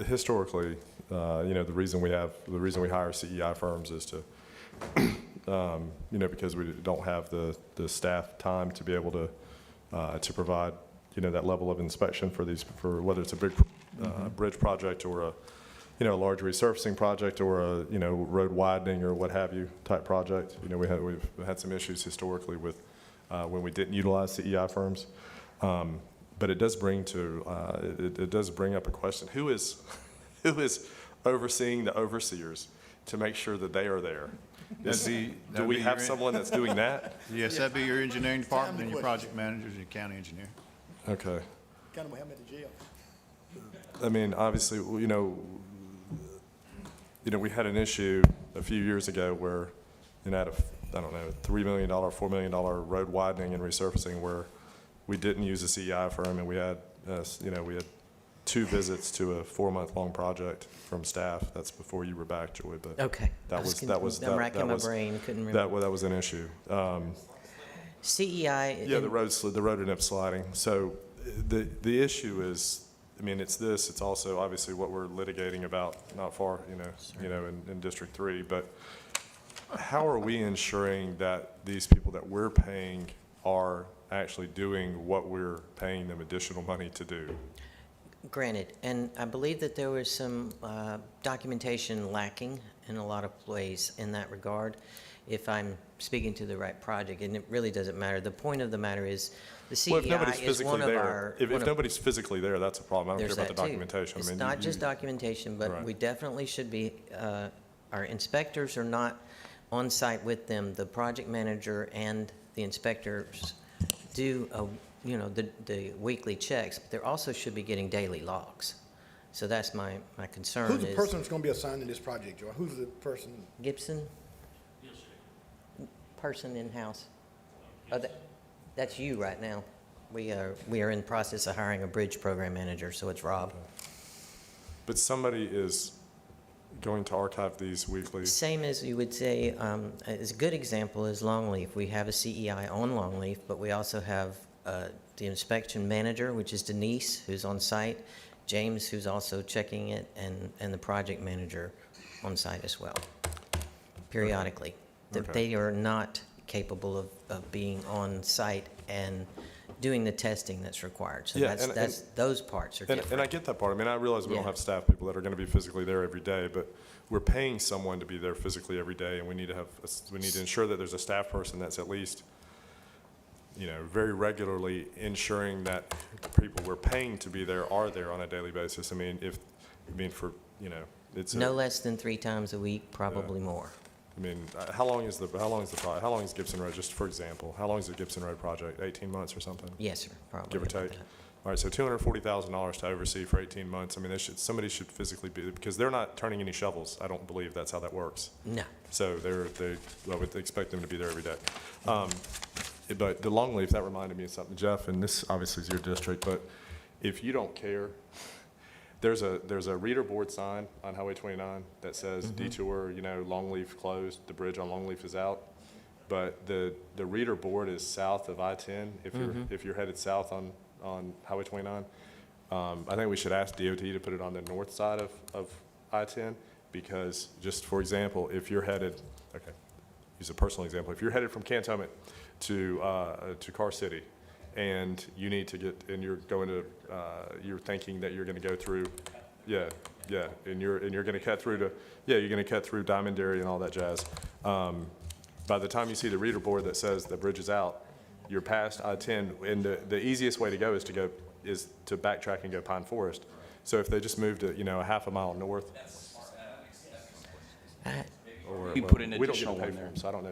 historically, the reason we hire CEI firms is to, because we don't have the staff time to be able to provide, that level of inspection for whether it's a big bridge project or a large resurfacing project or a, road widening or what have you type project. We've had some issues historically with when we didn't utilize CEI firms. But it does bring up a question: who is overseeing the overseers to make sure that they are there. Do that'd we be have your- someone that's doing that? Yes, that'd be your engineering department and your project managers and your county engineer. Okay. Kind of have them at the jail. I mean, obviously, we had an issue a few years ago where, had I don't know, $3 million, $4 million road widening and resurfacing where we didn't use a CEI firm, and we had 2 visits to a 4-month-long project from staff. That's before you were back, Joy, but Okay. I'm racking my brain, couldn't remember. that was an issue. CEI. Yeah, the road ended up sliding. So the issue is, it's also obviously what we're litigating about not far, in District 3. But how are we ensuring that these people that we're paying are actually doing what we're paying them additional money to do? Granted, and I believe that there was some documentation lacking in a lot of ways in that regard, if I'm speaking to the right project, and it really doesn't matter. The point of the matter is, the Well, if CEI nobody's is physically one of there, our... if one of- nobody's physically there, that's a problem. I don't There's care about the that too. documentation. It's not just documentation, but Right. we definitely should be, our inspectors are not on site with them. The project manager and the inspectors do, the weekly checks, but they also should be getting daily logs. So that's my concern Who's the is person that's going to be assigned to this project, Joy? Who's the person? Gibson? Person in-house. Oh, that's you right now. We are in the process of hiring a bridge program manager, so it's Rob. But somebody is going to archive these weekly. Same as you would say, as a good example is Longleaf. We have a CEI on Longleaf, but we also have the inspection manager, which is Denise, who's on site, James, who's also checking it, and the project manager on site as well, periodically. That they are not capable of being on site and doing the testing that's required. So Yeah, those parts are different. And I get that part. I realize we don't Yeah. have staff people that are going to be physically there every day, but we're paying someone to be there physically every day, and we need to ensure that there's a staff person that's at least, very regularly ensuring that the people we're paying to be there are there on a daily basis. It's No less than 3 times a week, probably more. how long is Gibson Road, just for example, how long is the Gibson Road project? 18 months or something? Yes, sir, probably. Give or about take. that. All right, so $240,000 to oversee for 18 months. Somebody should physically be, because they're not turning any shovels. I don't believe that's how that works. No. So I would expect them to be there every day. But the Longleaf, that reminded me of something, Jeff, and this obviously is your district, but if you don't care, there's a reader board sign on Highway 29 that says detour, Longleaf closed, the bridge on Longleaf is out. But the reader board is south of I-10 if you're headed south on Highway 29. I think we should ask DOT to put it on the north side of I-10 because, just for example, if you're headed, use a personal example, if you're headed from Cantonment to Car City and you need to get, and you're going to, you're thinking that you're going to go through, and you're going to cut through you're going to cut through Diamond Dairy and all that jazz. By the time you see the reader board that says the bridge is out, you're past I-10, and the easiest way to go is to backtrack and go Pine Forest. So if they just moved it, a half a mile north. We put an We don't get additional to pay one for there. them, so I don't know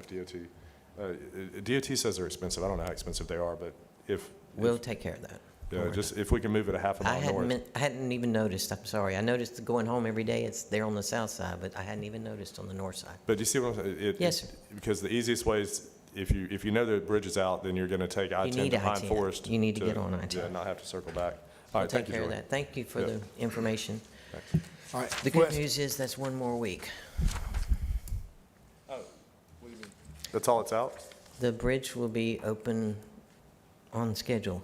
if DOT says they're expensive. I don't know how expensive they are, but We'll take care of that. if we can move it a half a mile north. I hadn't even noticed, I'm sorry. I noticed going home every day, it's there on the south side, but I hadn't even noticed on the north side. But do you see what I'm saying? Yes, sir. Because the easiest way is, if you know the bridge is out, then you're going to take I-10 need to Pine I-10. Forest. You need to get on I-10. Yeah, not have to circle back. All We'll right, take thank you, care of Joy. that. Thank you for Yeah. the information. All right. The good Wes. news is that's one more week. That's all it's out? The bridge will be open on schedule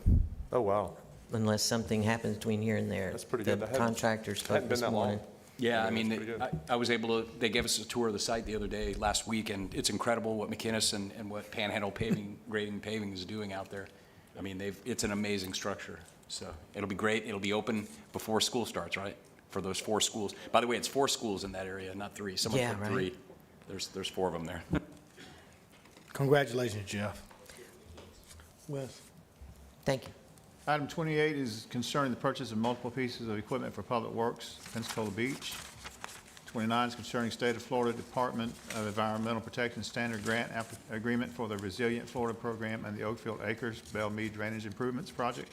Oh, wow. unless something happens between here and there. That's pretty good. The That hadn't- contractor spoke hadn't been this that long. morning. Yeah, Yeah, I mean, that's pretty good. I was able to, they gave us a tour of the site the other day, last week, and it's incredible what McKinnis and what Panhandle Paving, Grading Paving is doing out there. I mean, it's an amazing structure, so it'll be great. It'll be open before school starts, right? For those 4 schools. By the way, it's 4 schools in that area, not 3. Someone Yeah, put right. 3. There's 4 of them there. Congratulations, Jeff. Wes. Thank you. Item 28 is concerning the purchase of multiple pieces of equipment for Public Works, Pensacola Beach. 29 is concerning State of Florida Department of Environmental Protection Standard Grant Agreement for the Resilient Florida Program and the Oakfield Acres Belle Meade Drainage Improvements Project.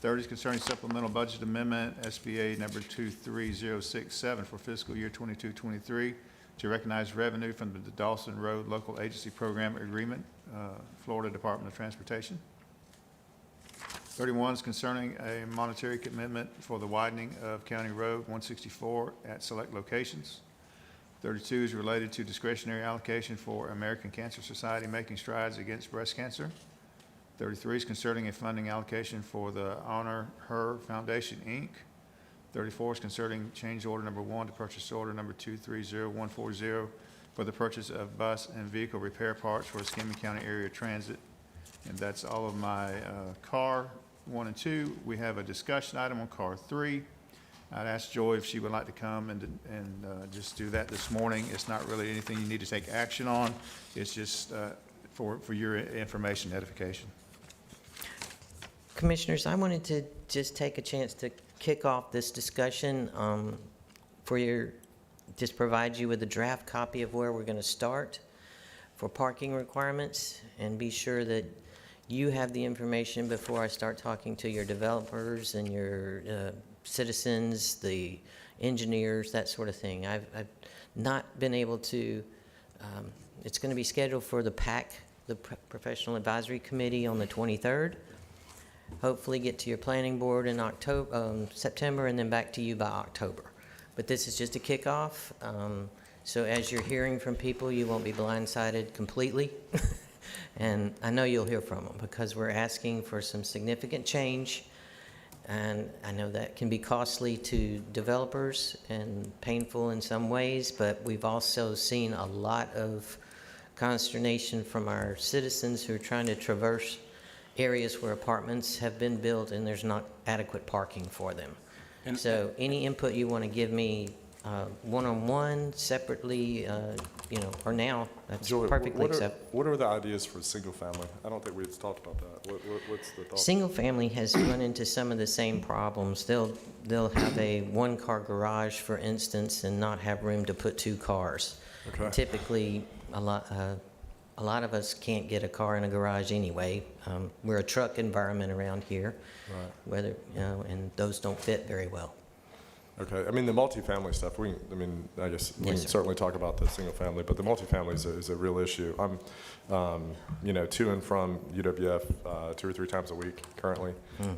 30 is concerning supplemental budget amendment, SBA number 23067 for fiscal year 22-23 to recognize revenue from the Dawson Road Local Agency Program Agreement, Florida Department of Transportation. 31 is concerning a monetary commitment for the widening of County Road 164 at select locations. 32 is related to discretionary allocation for American Cancer Society Making Strides Against Breast Cancer. 33 is concerning a funding allocation for the Honor Her Foundation, Inc. 34 is concerning change order number 1 to purchase order number 230140 for the purchase of bus and vehicle repair parts for Escambia County Area Transit. And that's all of my car 1 and 2. We have a discussion item on car 3. I'd ask Joy if she would like to come and just do that this morning. It's not really anything you need to take action on. It's just for your information edification. Commissioners, I wanted to just take a chance to kick off this discussion just provide you with a draft copy of where we're going to start for parking requirements, and be sure that you have the information before I start talking to your developers and your citizens, the engineers, that sort of thing. I've not been able to, it's going to be scheduled for the PAC, the Professional Advisory Committee, on the 23rd. Hopefully get to your planning board in September, and then back to you by October. But this is just a kickoff. So as you're hearing from people, you won't be blindsided completely. And I know you'll hear from them, because we're asking for some significant change. And I know that can be costly to developers and painful in some ways, but we've also seen a lot of consternation from our citizens who are trying to traverse areas where apartments have been built and there's not adequate parking for them. So any input you want to give me one-on-one, separately, or now, that's Joy, perfectly acceptable. what are the ideas for single family? I don't think we've talked about that. What's the thought? Single family has run into some of the same problems. They'll have a one-car garage, for instance, and not have room to put 2 cars. Okay. Typically, a lot of us can't get a car in a garage anyway. We're a truck environment around here, Right. and those don't fit very well. Okay, I mean, the multifamily stuff, I guess we can Yes, sir. certainly talk about the single family, but the multifamily is a real issue. I'm, to and from UWF 2 or 3 times a week currently.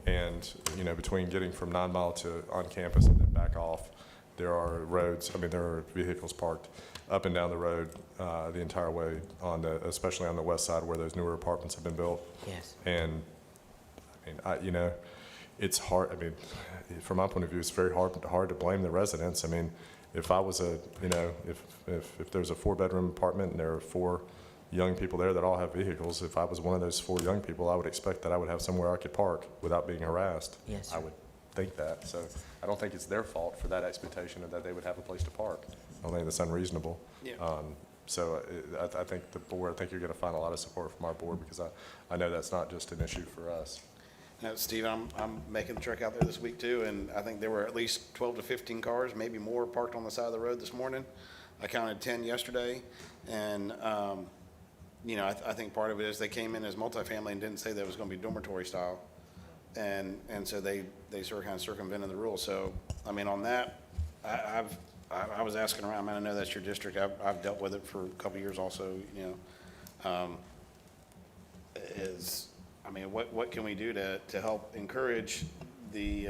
And, between getting from 9 Mile to on campus and then back off, there are roads, there are vehicles parked up and down the road the entire way, especially on the west side where those newer apartments have been built. Yes. And, it's hard, from my point of view, it's very hard to blame the residents. If I was if there's a 4-bedroom apartment and there are 4 young people there that all have vehicles, if I was one of those 4 young people, I would expect that I would have somewhere I could park without being harassed. Yes, sir. I would think that. So I don't think it's their fault for that expectation of that they would have a place to park. I don't think that's unreasonable. Yeah. So I think the board, I think you're going to find a lot of support from our board, because I know that's not just an issue for us. Now, Steve, I'm making the trek out there this week too, and I think there were at least 12 to 15 cars, maybe more, parked on the side of the road this morning. I counted 10 yesterday, and I think part of it is they came in as multifamily and didn't say that it was going to be dormitory style, and so they sort of kind of circumvented the rule. So on that, I was asking around. I know that's your district. I've dealt with it for a couple of years also. What can we do to help encourage the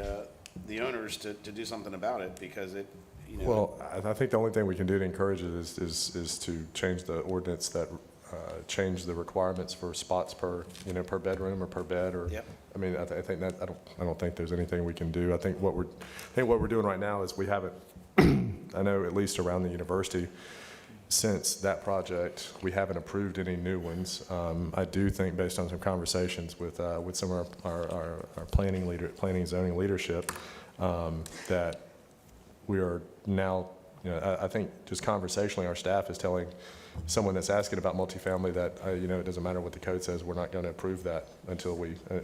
owners to do something about it? Because it, Well, I think the only thing we can do to encourage it is to change the ordinance that change the requirements for spots per bedroom or per bed, or. Yep. I think that I don't think there's anything we can do. I think what we're doing right now is we haven't. I know at least around the university, since that project, we haven't approved any new ones. I do think, based on some conversations with some of our planning and zoning leadership, that we are now, I think just conversationally, our staff is telling someone that's asking about multifamily that, it doesn't matter what the code says, we're not going to approve that until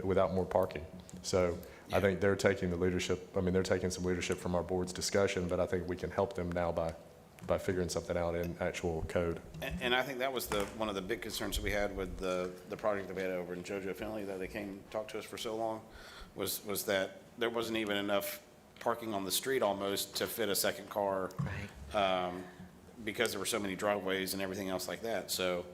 without more parking. So I think they're taking the leadership, they're taking some leadership from our board's discussion, but I think we can help them now by by figuring something out in actual code. And I think that was one of the big concerns that we had with the project that we had over in JoJo Finley, that they came talk to us for so long, was that there wasn't even enough parking on the street almost to fit a second car. Right. Because there were so many driveways and everything else like that, so,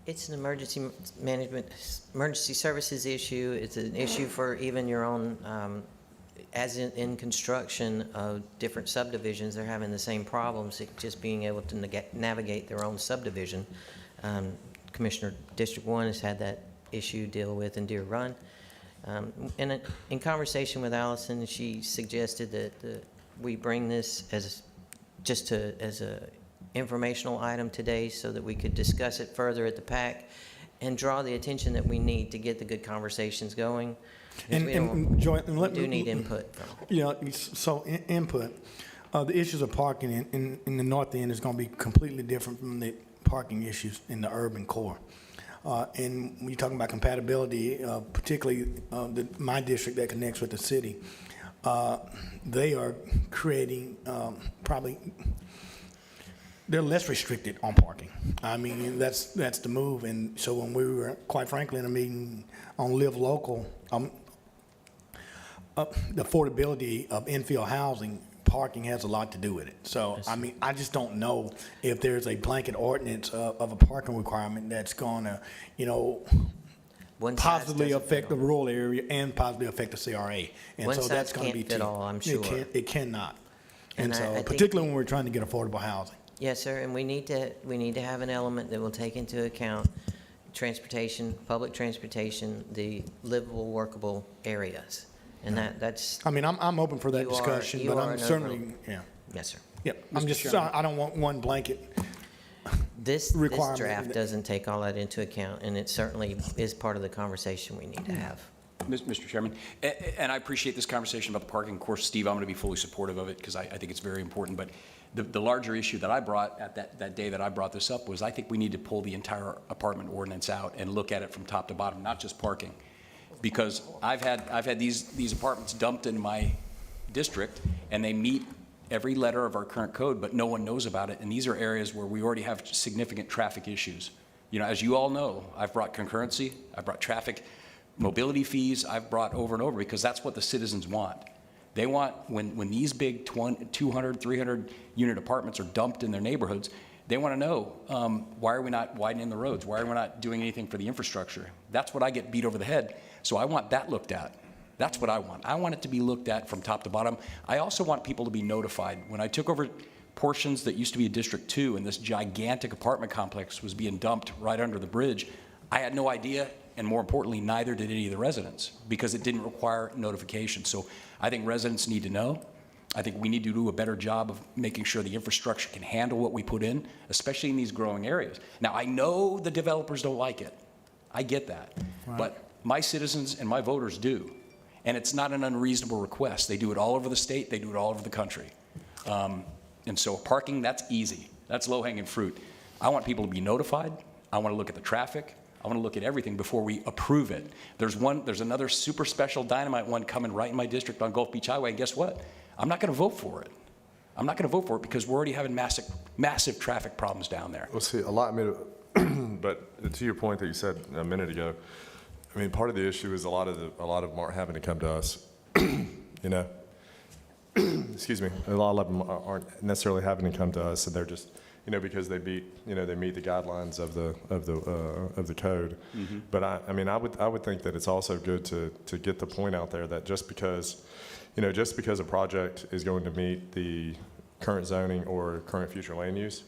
It's an emergency management, emergency services issue. It's an issue for even your own, as in construction of different subdivisions, they're having the same problems, just being able to navigate their own subdivision. Commissioner District 1 has had that issue deal with in Deer Run. In conversation with Allison, she suggested that we bring this as a informational item today so that we could discuss it further at the PAC and draw the attention that we need to get the good conversations going. Because And Joy, and we let do me- need input from. So input, the issues of parking in the north end is going to be completely different from the parking issues in the urban core. And when you're talking about compatibility, particularly my district that connects with the city, they are creating probably, they're less restricted on parking. I mean, that's the move. And so when we were, quite frankly, in a meeting on Live Local, the affordability of infill housing, parking has a lot to do with it. So, I mean, I just don't know if there's a blanket ordinance of a parking requirement that's going to, One size positively doesn't fit affect the all. rural area and positively affect the CRA. And One so that's size going to be can't fit key. all, I'm sure. It cannot. And And I so, think- particularly when we're trying to get affordable housing. Yes, sir, and we need to have an element that will take into account transportation, public transportation, the livable, workable areas. And that's, I mean, I'm open for that You are- discussion, you but are I'm an certainly, overall- yeah. yes, sir. Yep, I'm just, I don't want one blanket. This Requirement. draft doesn't take all that into account, and it certainly is part of the conversation we need to have. Mr. Chairman, and I appreciate this conversation about the parking. Of course, Steve, I'm going to be fully supportive of it because I think it's very important. But the larger issue that I brought at that day that I brought this up was I think we need to pull the entire apartment ordinance out and look at it from top to bottom, not just parking. Because I've had these apartments dumped in my district, and they meet every letter of our current code, but no one knows about it. And these are areas where we already have significant traffic issues. As you all know, I've brought concurrency, I've brought traffic, mobility fees, I've brought over and over because that's what the citizens want. They want, when these big 200, 300 unit apartments are dumped in their neighborhoods, they want to know, why are we not widening the roads? Why are we not doing anything for the infrastructure? That's what I get beat over the head. So I want that looked at. That's what I want. I want it to be looked at from top to bottom. I also want people to be notified. When I took over portions that used to be a District 2 and this gigantic apartment complex was being dumped right under the bridge, I had no idea, and more importantly, neither did any of the residents because it didn't require notification. So I think residents need to know. I think we need to do a better job of making sure the infrastructure can handle what we put in, especially in these growing areas. Now, I know the developers don't like it. I get that. But my citizens and my voters do. And it's not an unreasonable request. They do it all over the state. They do it all over the country. And so parking, that's easy. That's low-hanging fruit. I want people to be notified. I want to look at the traffic. I want to look at everything before we approve it. There's another super special dynamite one coming right in my district on Gulf Beach Highway, and guess what? I'm not going to vote for it. I'm not going to vote for it because we're already having massive traffic problems down there. Well, see, but to your point that you said a minute ago, I mean, part of the issue is a lot of them aren't having to come to us, excuse me, a lot of them aren't necessarily having to come to us, and they're just, because they meet the guidelines of the code. Mm-hmm. But I would think that it's also good to get the point out there that just because a project is going to meet the current zoning or current future land use,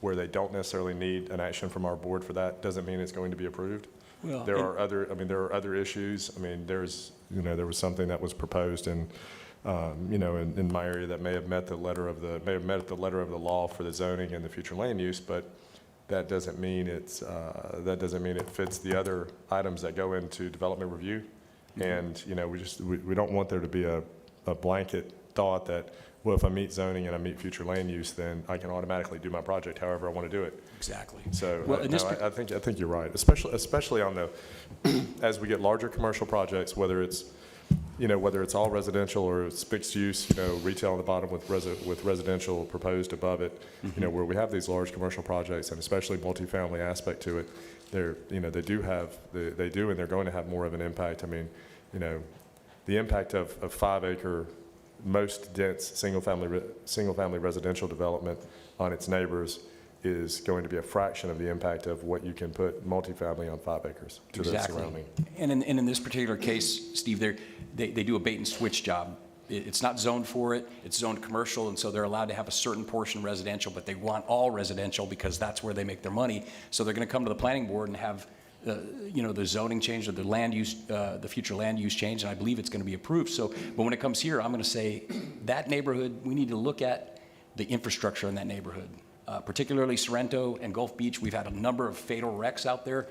where they don't necessarily need an action from our board for that, doesn't mean it's going to be approved. Well, There are other issues. I mean, there was something that was proposed in my area that may have met the letter of the law for the zoning and the future land use, but that doesn't mean it fits the other items that go into development review. And, we don't want there to be a blanket thought that, well, if I meet zoning and I meet future land use, then I can automatically do my project however I want to do it. Exactly. So, Well, in this I think you're right, especially on the, as we get larger commercial projects, whether it's, you know, whether it's all residential or it's mixed use, you know, retail on the bottom with residential proposed above it, you know, where we have these large commercial projects and especially multifamily aspect to it, they're, you know, they do and they're going to have more of an impact. I mean, you know, the impact of 5-acre, most dense single-family residential development on its neighbors is going to be a fraction of the impact of what you can put multifamily on 5 acres to the surrounding. And in this particular case, Steve, they do a bait and switch job. It's not zoned for it, it's zoned commercial, and so they're allowed to have a certain portion residential, but they want all residential because that's where they make their money. So they're gonna come to the planning board and have, you know, the zoning change or the land use, the future land use change, and I believe it's gonna be approved. So, but when it comes here, I'm gonna say that neighborhood, we need to look at the infrastructure in that neighborhood. Particularly Sorrento and Gulf Beach, we've had a number of fatal wrecks out there.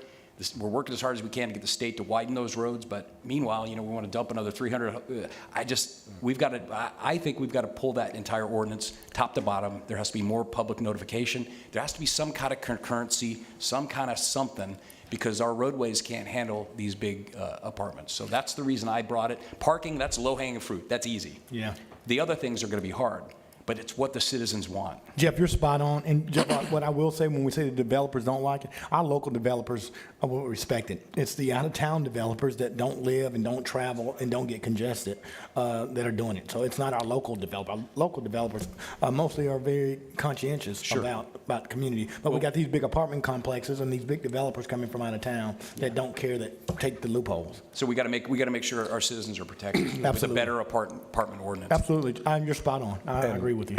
We're working as hard as we can to get the state to widen those roads, but meanwhile, you know, we want to dump another 300. I think we've got to pull that entire ordinance top to bottom. There has to be more public notification. There has to be some kind of concurrency, some kind of something, because our roadways can't handle these big apartments. So that's the reason I brought it. Parking, that's low-hanging fruit. That's easy. Yeah. The other things are going to be hard, but it's what the citizens want. Jeff, you're spot on. And Jeff, what I will say when we say the developers don't like it, our local developers will respect it. It's the out-of-town developers that don't live and don't travel and don't get congested that are doing it. So it's not our local developer. Our local developers mostly are very conscientious about community. But we got these big apartment complexes and these big developers coming from out of town that don't care, that take the loopholes. So we got to make sure our citizens are protected. With a Absolutely. better apartment ordinance. Absolutely. You're spot on. I agree with you.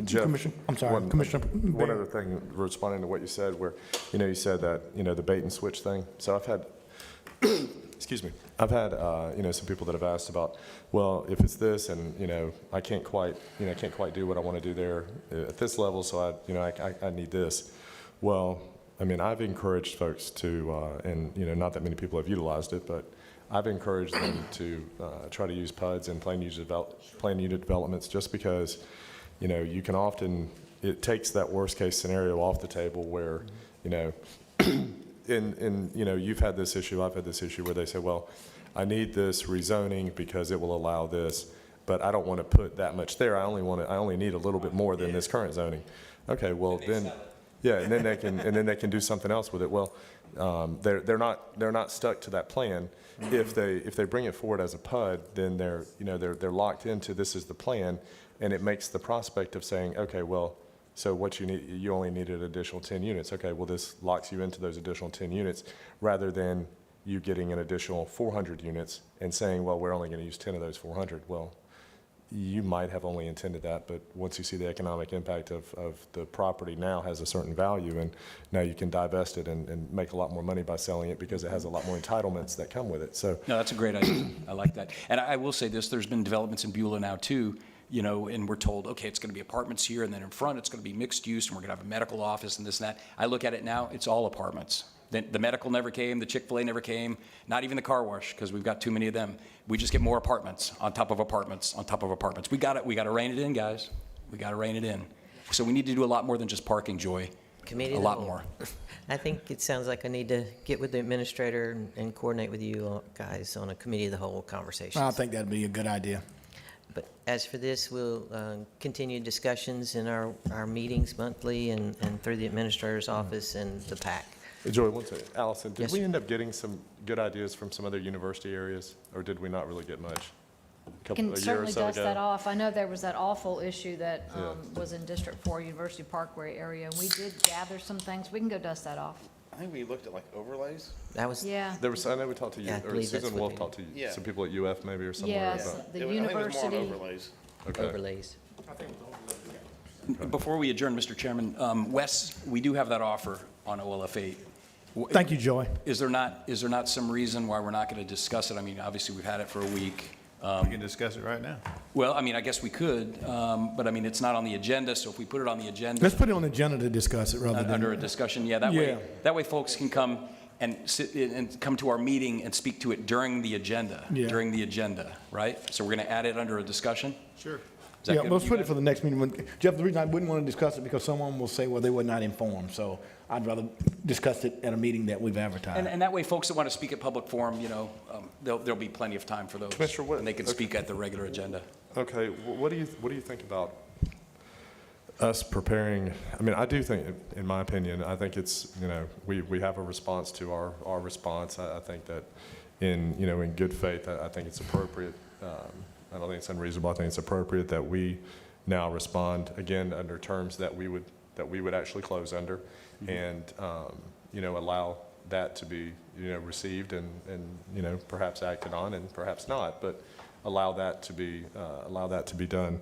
Jeff, Commissioner, I'm sorry, Commissioner. One other thing, responding to what you said, where, you know, you said that, you know, the bait and switch thing. So I've had, excuse me, I've had, you know, some people that have asked about, well, if it's this and, you know, I can't quite do what I want to do there at this level, so I need this. Well, I mean, I've encouraged folks to, and, you know, not that many people have utilized it, but I've encouraged them to try to use PUDs and plan unit developments just because, you know, you can often, it takes that worst case scenario off the table where, you know, you know, you've had this issue, I've had this issue where they say, well, I need this rezoning because it will allow this, but I don't want to put that much there. I only need a little bit more than this current zoning. Okay, well then, yeah, and then they can do something else with it. Well, they're not stuck to that plan. If they bring it forward as a PUD, then they're locked into this is the plan, and it makes the prospect of saying, okay, well, so what you only need an additional 10 units. Okay, well, this locks you into those additional 10 units rather than you getting an additional 400 units and saying, well, we're only going to use 10 of those 400. Well, you might have only intended that, but once you see the economic impact of the property now has a certain value, and now you can divest it and make a lot more money by selling it because it has a lot more entitlements that come with it. So No, that's a great idea. I like that. And I will say this, there's been developments in Beulah now too, you know, and we're told, okay, it's going to be apartments here, and then in front it's going to be mixed use, and we're going to have a medical office and this and that. I look at it now, it's all apartments. The medical never came, the Chick-fil-A never came, not even the car wash, because we've got too many of them. We just get more apartments on top of apartments on top of apartments. We got to rein it in, guys. We got to rein it in. So we need to do a lot more than just parking, Joy. Committee A of the lot whole. more. I think it sounds like I need to get with the administrator and coordinate with you guys on a committee of the whole conversation. I think that'd be a good idea. But as for this, we'll continue discussions in our meetings monthly and through the administrator's office and the PAC. Joy, one second. Allison, did Yes, we sir. end up getting some good ideas from some other university areas, or did we not really get much? A Can year or certainly so dust ago? that off. I know there was that awful issue that was in District 4, University Parkway area, and we did gather some things. We can go dust that off. I think we looked at like overlays. That was, Yeah. There was, I know we talked to you, Yeah, I or believe that's Susan what Wolf they talked to Yeah. some people at UF maybe or somewhere. Yes, about- the I think it was more on university. overlays. Okay. overlays. Before we adjourn, Mr. Chairman, Wes, we do have that offer on OLF 8. Thank you, Joy. Is there not some reason why we're not going to discuss it? I mean, obviously, we've had it for a week. We can discuss it right now. Well, I mean, I guess we could, but I mean, it's not on the agenda, so if we put it on the agenda. Let's put it on the agenda to discuss it rather than. Under a discussion, yeah, that way folks can come and sit and come to our meeting and speak to it during the agenda, Yeah. right? So we're going to add it under a discussion? Sure. Is that Yeah, good let's with put you it for the next meeting. Jeff, the reason I wouldn't want to discuss it because someone will say, well, they were not informed. So I'd rather discuss it at a meeting that we've advertised. And that way, folks that want to speak at public forum, there'll be plenty of time for those. Commissioner, what- And they can speak at the regular agenda. Okay, what do you think about us preparing? I mean, I do think, in my opinion, I think it's, we have a response to our response. I think that in good faith, I think it's appropriate. I don't think it's unreasonable. I think it's appropriate that we now respond again under terms that we would actually close under, and allow that to be received and perhaps acted on and perhaps not, but allow that to be done,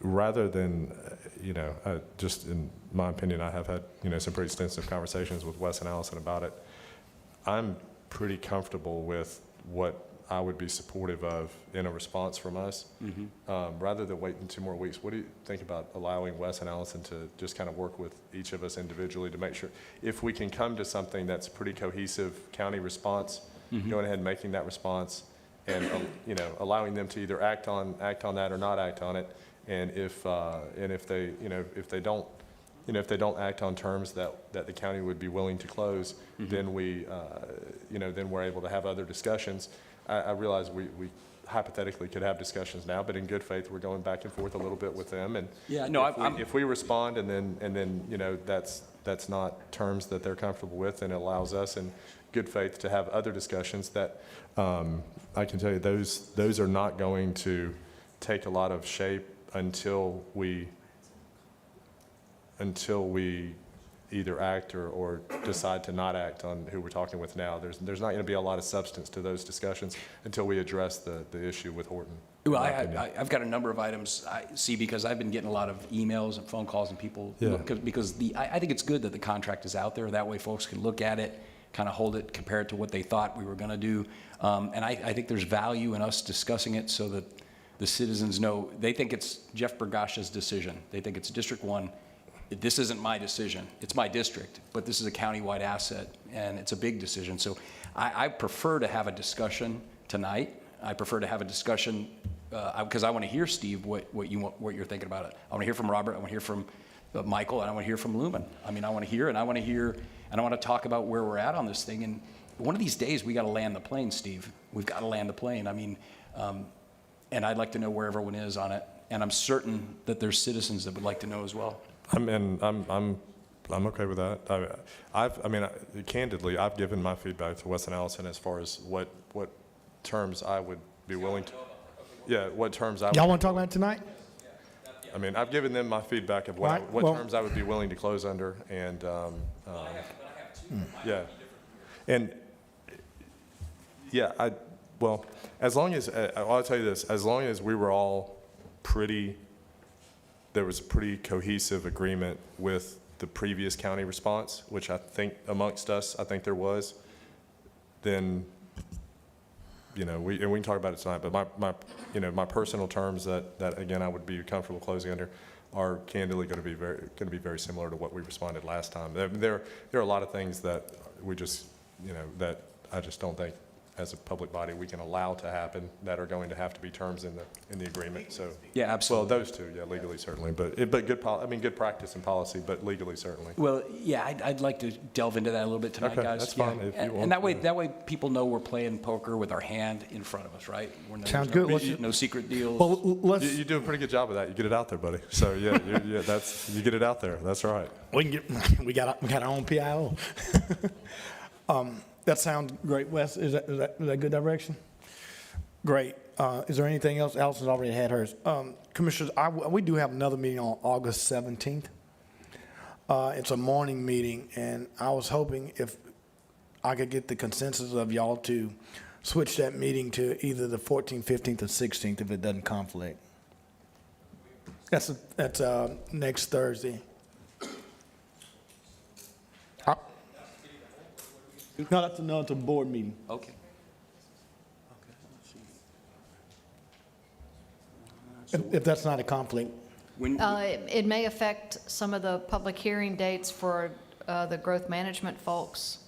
rather than just in my opinion, I have had some pretty extensive conversations with Wes and Allison about it. I'm pretty comfortable with what I would be supportive of in a response from us, rather than waiting 2 more weeks. What do you think about allowing Wes and Allison to just kind of work with each of us individually to make sure if we can come to something that's pretty cohesive county response, going ahead and making that response, and allowing them to either act on that or not act on it, and if they don't act on terms that the county would be willing to close, then then we're able to have other discussions. I realize we hypothetically could have discussions now, but in good faith, we're going back and forth a little bit with them. And Yeah, no, if we respond and then that's not terms that they're comfortable with, and it allows us in good faith to have other discussions that I can tell you those are not going to take a lot of shape until we either act or decide to not act on who we're talking with now. There's not going to be a lot of substance to those discussions until we address the issue with Horton. Well, I've got a number of items, because I've been getting a lot of emails and phone calls and people, because I think it's good that the contract is out there. That way folks can look at it, kind of hold it, compare it to what they thought we were going to do. And I think there's value in us discussing it so that the citizens know. They think it's Jeff Bergash's decision. They think it's District 1. This isn't my decision. It's my district, but this is a countywide asset, and it's a big decision. So I prefer to have a discussion tonight. I prefer to have a discussion because I want to hear, Steve, what you're thinking about it. I want to hear from Robert. I want to hear from Michael, and I want to hear from Lumen. I mean, I want to hear, and I want to talk about where we're at on this thing. And one of these days, we got to land the plane, Steve. We've got to land the plane. I mean, and I'd like to know where everyone is on it, and I'm certain that there's citizens that would like to know as well. I'm okay with that. Candidly, I've given my feedback to Wes and Allison as far as what terms I would be willing to. Yeah, what terms I. Y'all want to talk about it tonight? I mean, I've given them my feedback of what terms I would be willing to close under, and yeah, and yeah, as long as I'll tell you this, as long as we were all there was a pretty cohesive agreement with the previous county response, which I think amongst us, I think there was, then, we can talk about it tonight, but my personal terms that again, I would be comfortable closing under are candidly going to be very similar to what we responded last time. There are a lot of things that we just, that I just don't think as a public body we can allow to happen that are going to have to be terms in the agreement. So yeah, absolutely. Well, those two, yeah, legally certainly, but good practice and policy, but legally certainly. Well, yeah, I'd like to delve into that a little bit tonight, Okay, guys. that's fine if you want. And that way people know we're playing poker with our hand in front of us, right? Sounds good. No secret deals. Well, You do a pretty good job of that. You get it out there, buddy. So yeah, you get it out there. That's right. we got our own PIO. That sounds great, Wes. Is that good direction? Great. Is there anything else? Allison's already had hers. Commissioners, we do have another meeting on August 17th. It's a morning meeting, and I was hoping if I could get the consensus of y'all to switch that meeting to either the 14th, 15th, or 16th if it doesn't conflict. That's next Thursday. No, it's a board meeting. Okay. If that's not a conflict. It may affect some of the public hearing dates for the growth management folks.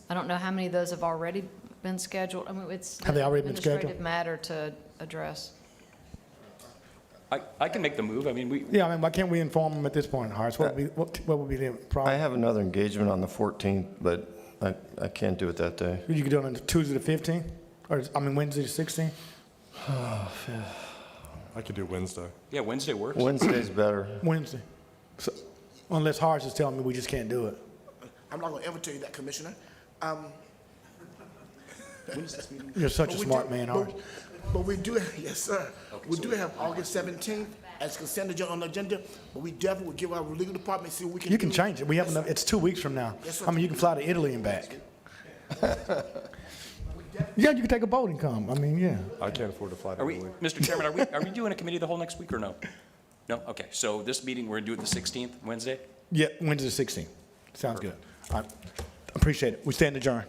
I don't know how many of those have already been scheduled. I mean, it's Have they already been scheduled? administrative matter to address. I can make the move. I mean, we, Yeah, I mean, why can't we inform them at this point, Horace? What would be the I problem? have another engagement on the 14th, but I can't do it that day. You could do it on Tuesday the 15th, or, I mean, Wednesday the 16th? I could do Wednesday. yeah, Wednesday works. Wednesday's better. Wednesday. So, unless Horace is telling me we just can't do it. I'm not gonna ever tell you that, Commissioner. You're such a But we smart do- man, but- Horace. But we do, yes, sir. We do have August 17th as consent agenda on the agenda, but we definitely will give our legal department, see what we can do. You can change it. We have enough, it's 2 weeks from now. Yes, sir. I mean, you can fly to Italy and back. Yeah, you can take a boat and come. I mean, yeah. I can't afford to fly to Are we, Italy. Mr. Chairman, are we doing a committee the whole next week or no? No? Okay, so this meeting, we're gonna do it the 16th, Wednesday? Yeah, Wednesday the 16th. Sounds good. I appreciate it. We stand adjourned.